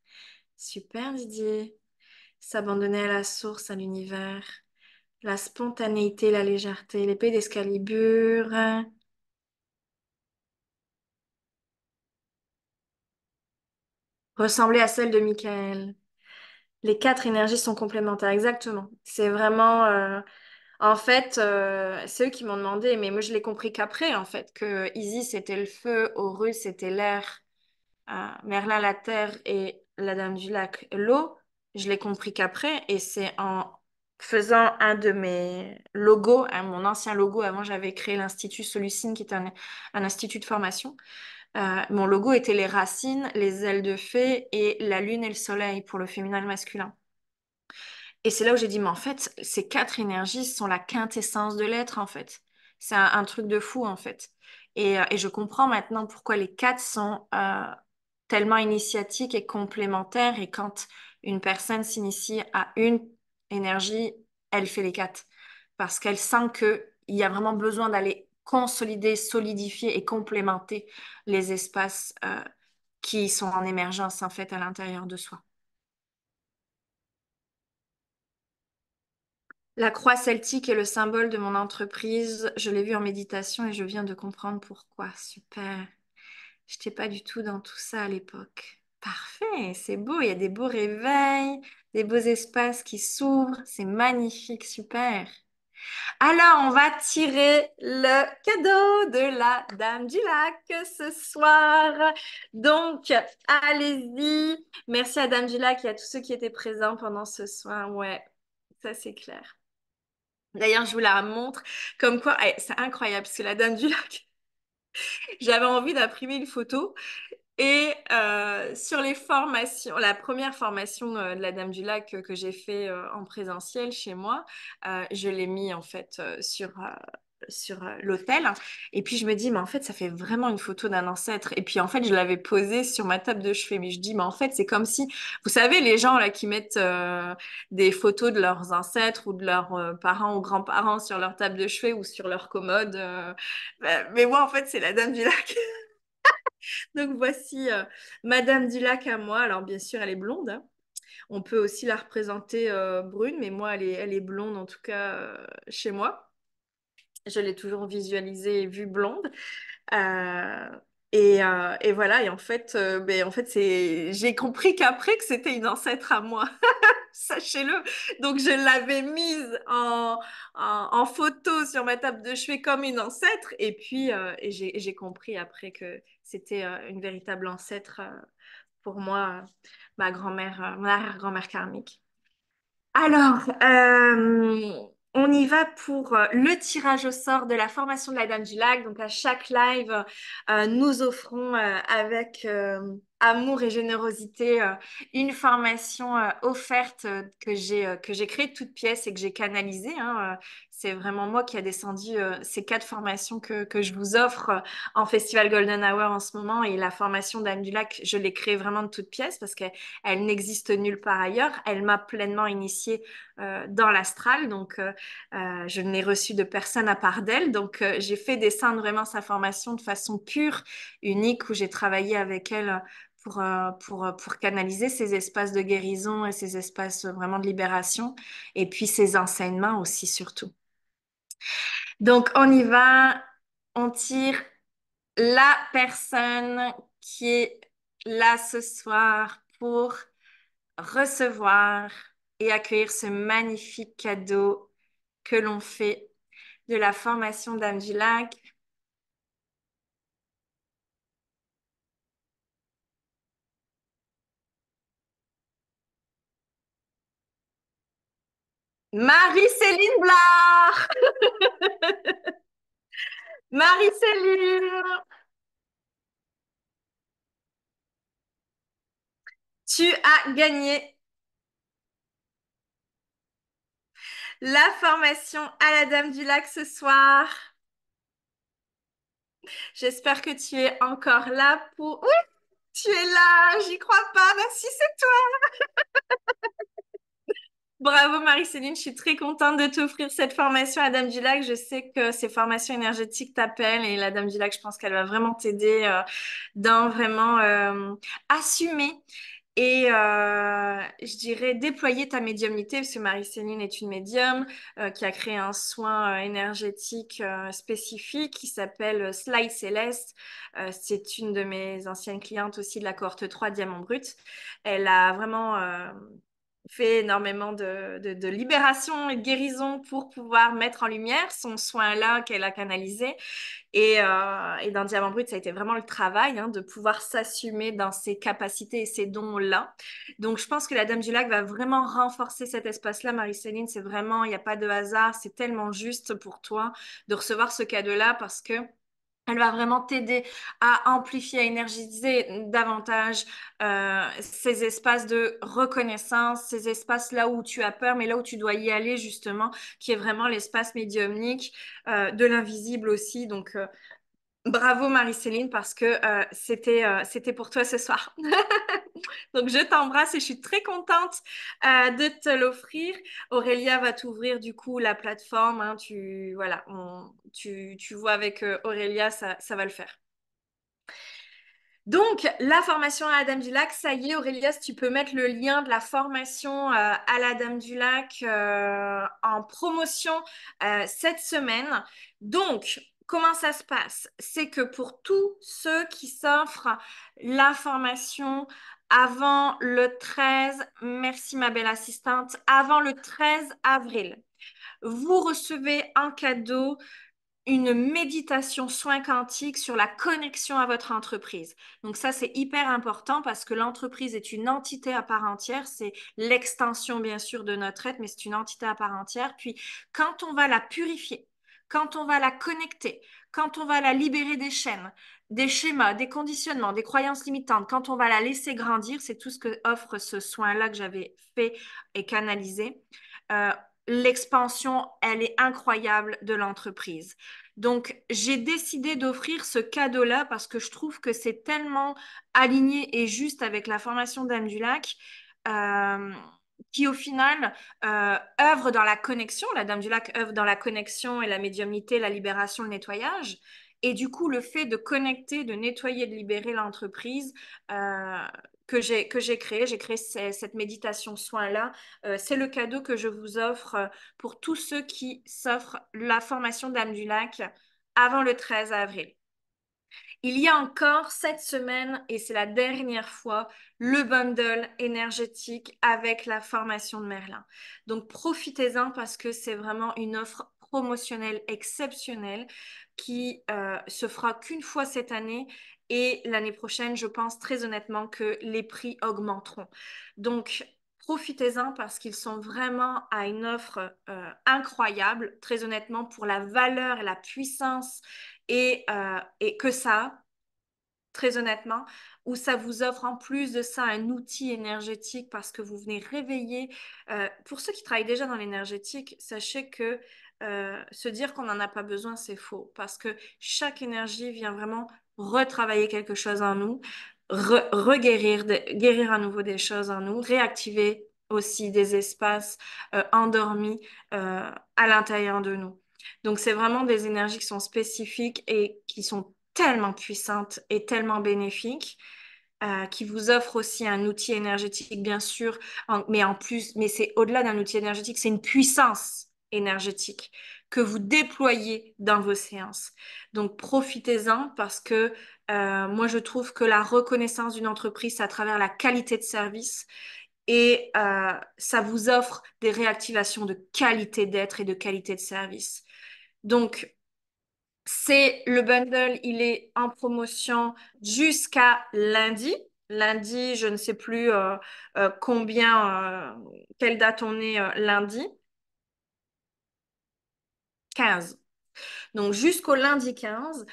Super Didier. S'abandonner à la source, à l'univers. La spontanéité, la légèreté, l'épée d'Excalibur, ressembler à celle de Michael. Les quatre énergies sont complémentaires, exactement. C'est vraiment, en fait, c'est eux qui m'ont demandé, mais moi je l'ai compris qu'après, en fait, que Isis c'était le feu, Horus c'était l'air, Merlin la terre et la Dame du Lac l'eau. Je l'ai compris qu'après, et c'est en faisant un de mes logos, mon ancien logo, avant j'avais créé l'Institut Solucine, qui est un institut de formation. Mon logo était les racines, les ailes de fée et la lune et le soleil pour le féminin et le masculin. Et c'est là où j'ai dit, mais en fait, ces quatre énergies sont la quintessence de l'être, en fait. C'est un truc de fou, en fait. Et je comprends maintenant pourquoi les quatre sont tellement initiatiques et complémentaires. Et quand une personne s'initie à une énergie, elle fait les quatre. Parce qu'elle sent qu'il y a vraiment besoin d'aller consolider, solidifier et complémenter les espaces qui sont en émergence, en fait, à l'intérieur de soi. La croix celtique est le symbole de mon entreprise. Je l'ai vu en méditation et je viens de comprendre pourquoi. Super. Je n'étais pas du tout dans tout ça à l'époque. Parfait, c'est beau. Il y a des beaux réveils, des beaux espaces qui s'ouvrent. C'est magnifique, super. Alors, on va tirer le cadeau de la Dame du Lac ce soir. Donc, allez-y. Merci à Dame du Lac et à tous ceux qui étaient présents pendant ce soir. Ouais, ça c'est clair. D'ailleurs, je vous la montre. Comme quoi, c'est incroyable, parce que la Dame du Lac, j'avais envie d'imprimer une photo. Et sur les formations, la première formation de la Dame du Lac que j'ai fait en présentiel chez moi, je l'ai mis en fait sur l'hôtel. Et puis je me dis, mais en fait, ça fait vraiment une photo d'un ancêtre. Et puis en fait, je l'avais posée sur ma table de chevet. Mais je dis, mais en fait, c'est comme si, vous savez, les gens là qui mettent des photos de leurs ancêtres ou de leurs parents ou grands-parents sur leur table de chevet ou sur leur commode. Mais moi, en fait, c'est la Dame du Lac. Donc voici Madame du Lac à moi. Alors bien sûr, elle est blonde, hein. On peut aussi la représenter brune, mais moi, elle est blonde en tout cas chez moi. Je l'ai toujours visualisée et vue blonde. Euh, et voilà. Et en fait, j'ai compris qu'après que c'était une ancêtre à moi. Sachez-le. Donc, je l'avais mise en photo sur ma table de chevet comme une ancêtre. Et puis, j'ai compris après que c'était une véritable ancêtre pour moi, ma grand-mère, mon arrière-grand-mère karmique. Alors, on y va pour le tirage au sort de la formation de la Dame du Lac. Donc, à chaque live, nous offrons avec amour et générosité une formation offerte que j'ai créée de toutes pièces et que j'ai canalisée, hein. C'est vraiment moi qui a descendu ces quatre formations que je vous offre en Festival Golden Hour en ce moment. Et la formation Dame du Lac, je l'ai créée vraiment de toutes pièces parce qu'elle n'existe nulle part ailleurs. Elle m'a pleinement initiée dans l'astral, donc je n'ai reçu de personne à part d'elle. Donc j'ai fait descendre vraiment sa formation de façon pure, unique, où j'ai travaillé avec elle pour canaliser ces espaces de guérison et ces espaces vraiment de libération, et puis ces enseignements aussi surtout. Donc, on y va, on tire la personne qui est là ce soir pour recevoir et accueillir ce magnifique cadeau que l'on fait de la formation Dame du Lac. Marie-Céline Blard! Marie-Céline, tu as gagné la formation à la Dame du Lac ce soir. J'espère que tu es encore là pour... Oui, tu es là, j'y crois pas. Merci, c'est toi. Bravo Marie-Céline, je suis très contente de t'offrir cette formation à Dame du Lac. Je sais que ces formations énergétiques t'appellent et la Dame du Lac, je pense qu'elle va vraiment t'aider dans vraiment assumer et je dirais déployer ta médiumnité, parce que Marie-Céline est une médium qui a créé un soin énergétique spécifique qui s'appelle Slide Céleste. C'est une de mes anciennes clientes aussi de la cohorte 3 Diamant Brut. Elle a vraiment fait énormément de libération et de guérison pour pouvoir mettre en lumière son soin-là qu'elle a canalisé. Et dans Diamant Brut, ça a été vraiment le travail de pouvoir s'assumer dans ses capacités et ses dons-là. Donc, je pense que la Dame du Lac va vraiment renforcer cet espace-là, Marie-Céline. C'est vraiment, il n'y a pas de hasard. C'est tellement juste pour toi de recevoir ce cadeau-là parce que elle va vraiment t'aider à amplifier, à énergiser davantage ces espaces de reconnaissance, ces espaces là où tu as peur, mais là où tu dois y aller justement, qui est vraiment l'espace médiumnique, de l'invisible aussi. Donc, bravo Marie-Céline parce que c'était pour toi ce soir. Donc, je t'embrasse et je suis très contente de te l'offrir. Aurélia va t'ouvrir du coup la plateforme. Voilà, tu vois avec Aurélia, ça va le faire. Donc, la formation à la Dame du Lac, ça y est, Aurélia, si tu peux mettre le lien de la formation à la Dame du Lac en promotion cette semaine. Donc, comment ça se passe? C'est que pour tous ceux qui s'offrent la formation avant le 13, merci ma belle assistante, avant le 13 avril, vous recevez en cadeau une méditation soin quantique sur la connexion à votre entreprise. Donc ça, c'est hyper important parce que l'entreprise est une entité à part entière. C'est l'extension, bien sûr, de notre être, mais c'est une entité à part entière. Puis, quand on va la purifier, quand on va la connecter, quand on va la libérer des chaînes, des schémas, des conditionnements, des croyances limitantes, quand on va la laisser grandir, c'est tout ce que offre ce soin-là que j'avais fait et canalisé. Euh, L'expansion, elle est incroyable de l'entreprise. Donc, j'ai décidé d'offrir ce cadeau-là parce que je trouve que c'est tellement aligné et juste avec la formation Dame du Lac, euh, qui au final œuvre dans la connexion. La Dame du Lac œuvre dans la connexion et la médiumnité, la libération, le nettoyage. Et du coup, le fait de connecter, de nettoyer, de libérer l'entreprise euh, que j'ai créé cette méditation soin-là. C'est le cadeau que je vous offre pour tous ceux qui s'offrent la formation Dame du Lac avant le 13 avril. Il y a encore cette semaine, et c'est la dernière fois, le bundle énergétique avec la formation de Merlin. Donc profitez-en parce que c'est vraiment une offre promotionnelle exceptionnelle qui se fera qu'une fois cette année et l'année prochaine, je pense très honnêtement que les prix augmenteront. Donc profitez-en parce qu'ils sont vraiment à une offre incroyable, très honnêtement, pour la valeur et la puissance et que ça, très honnêtement, où ça vous offre en plus de ça un outil énergétique parce que vous venez réveiller. Pour ceux qui travaillent déjà dans l'énergétique, sachez que se dire qu'on n'en a pas besoin, c'est faux parce que chaque énergie vient vraiment retravailler quelque chose en nous, reguérir, guérir à nouveau des choses en nous, réactiver aussi des espaces endormis à l'intérieur de nous. Donc, c'est vraiment des énergies qui sont spécifiques et qui sont tellement puissante et tellement bénéfique. qui vous offre aussi un outil énergétique, bien sûr, mais en plus, mais c'est au-delà d'un outil énergétique, c'est une puissance énergétique que vous déployez dans vos séances. Donc, profitez-en parce que moi, je trouve que la reconnaissance d'une entreprise, c'est à travers la qualité de service et ça vous offre des réactivations de qualité d'être et de qualité de service. Donc, c'est le bundle, il est en promotion jusqu'à lundi. Lundi, je ne sais plus quelle date on est lundi. 15. Donc jusqu'au lundi 15.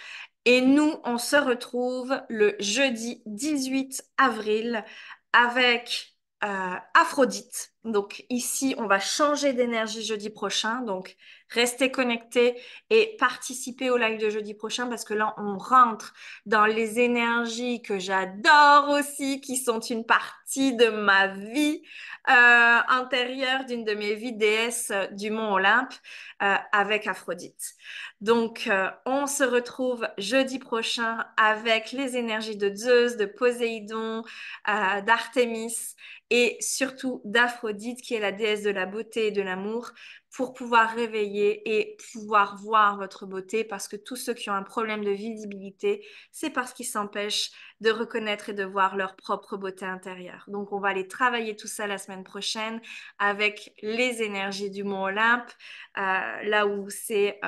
Et nous, on se retrouve le jeudi 18 avril avec Aphrodite. Donc ici, on va changer d'énergie jeudi prochain. Donc restez connectés et participez au live de jeudi prochain parce que là, on rentre dans les énergies que j'adore aussi, qui sont une partie de ma vie antérieure, d'une de mes vies déesses du Mont Olympe avec Aphrodite. Donc, on se retrouve jeudi prochain avec les énergies de Zeus, de Poséidon, d'Artémis et surtout d'Aphrodite, qui est la déesse de la beauté et de l'amour, pour pouvoir réveiller et pouvoir voir votre beauté, parce que tous ceux qui ont un problème de visibilité, c'est parce qu'ils s'empêchent de reconnaître et de voir leur propre beauté intérieure. Donc, on va aller travailler tout ça la semaine prochaine avec les énergies du Mont Olympe, là où c'est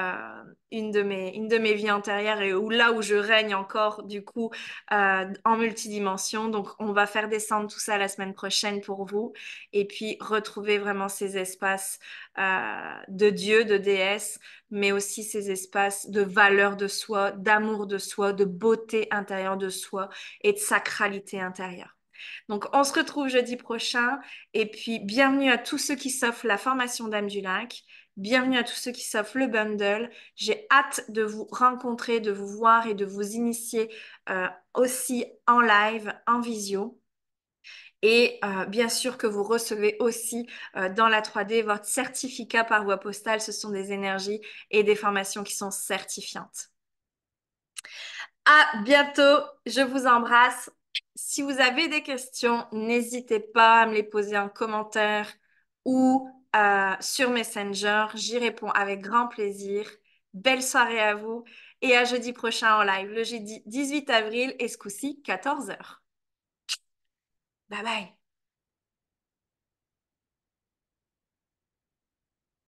une de mes vies antérieures et où là où je règne encore du coup en multidimension. Donc on va faire descendre tout ça la semaine prochaine pour vous et puis retrouver vraiment ces espaces de Dieu, de déesse, mais aussi ces espaces de valeur de soi, d'amour de soi, de beauté intérieure de soi et de sacralité intérieure. Donc, on se retrouve jeudi prochain. Et puis, bienvenue à tous ceux qui s'offrent la formation Dame du Lac. Bienvenue à tous ceux qui s'offrent le bundle. J'ai hâte de vous rencontrer, de vous voir et de vous initier aussi en live, en visio. Et bien sûr que vous recevez aussi dans la 3D votre certificat par voie postale. Ce sont des énergies et des formations qui sont certifiantes. À bientôt, je vous embrasse. Si vous avez des questions, n'hésitez pas à me les poser en commentaire ou sur Messenger. J'y réponds avec grand plaisir. Belle soirée à vous et à jeudi prochain en live, le jeudi 18 avril et ce coup-ci 14 heures. Bye bye.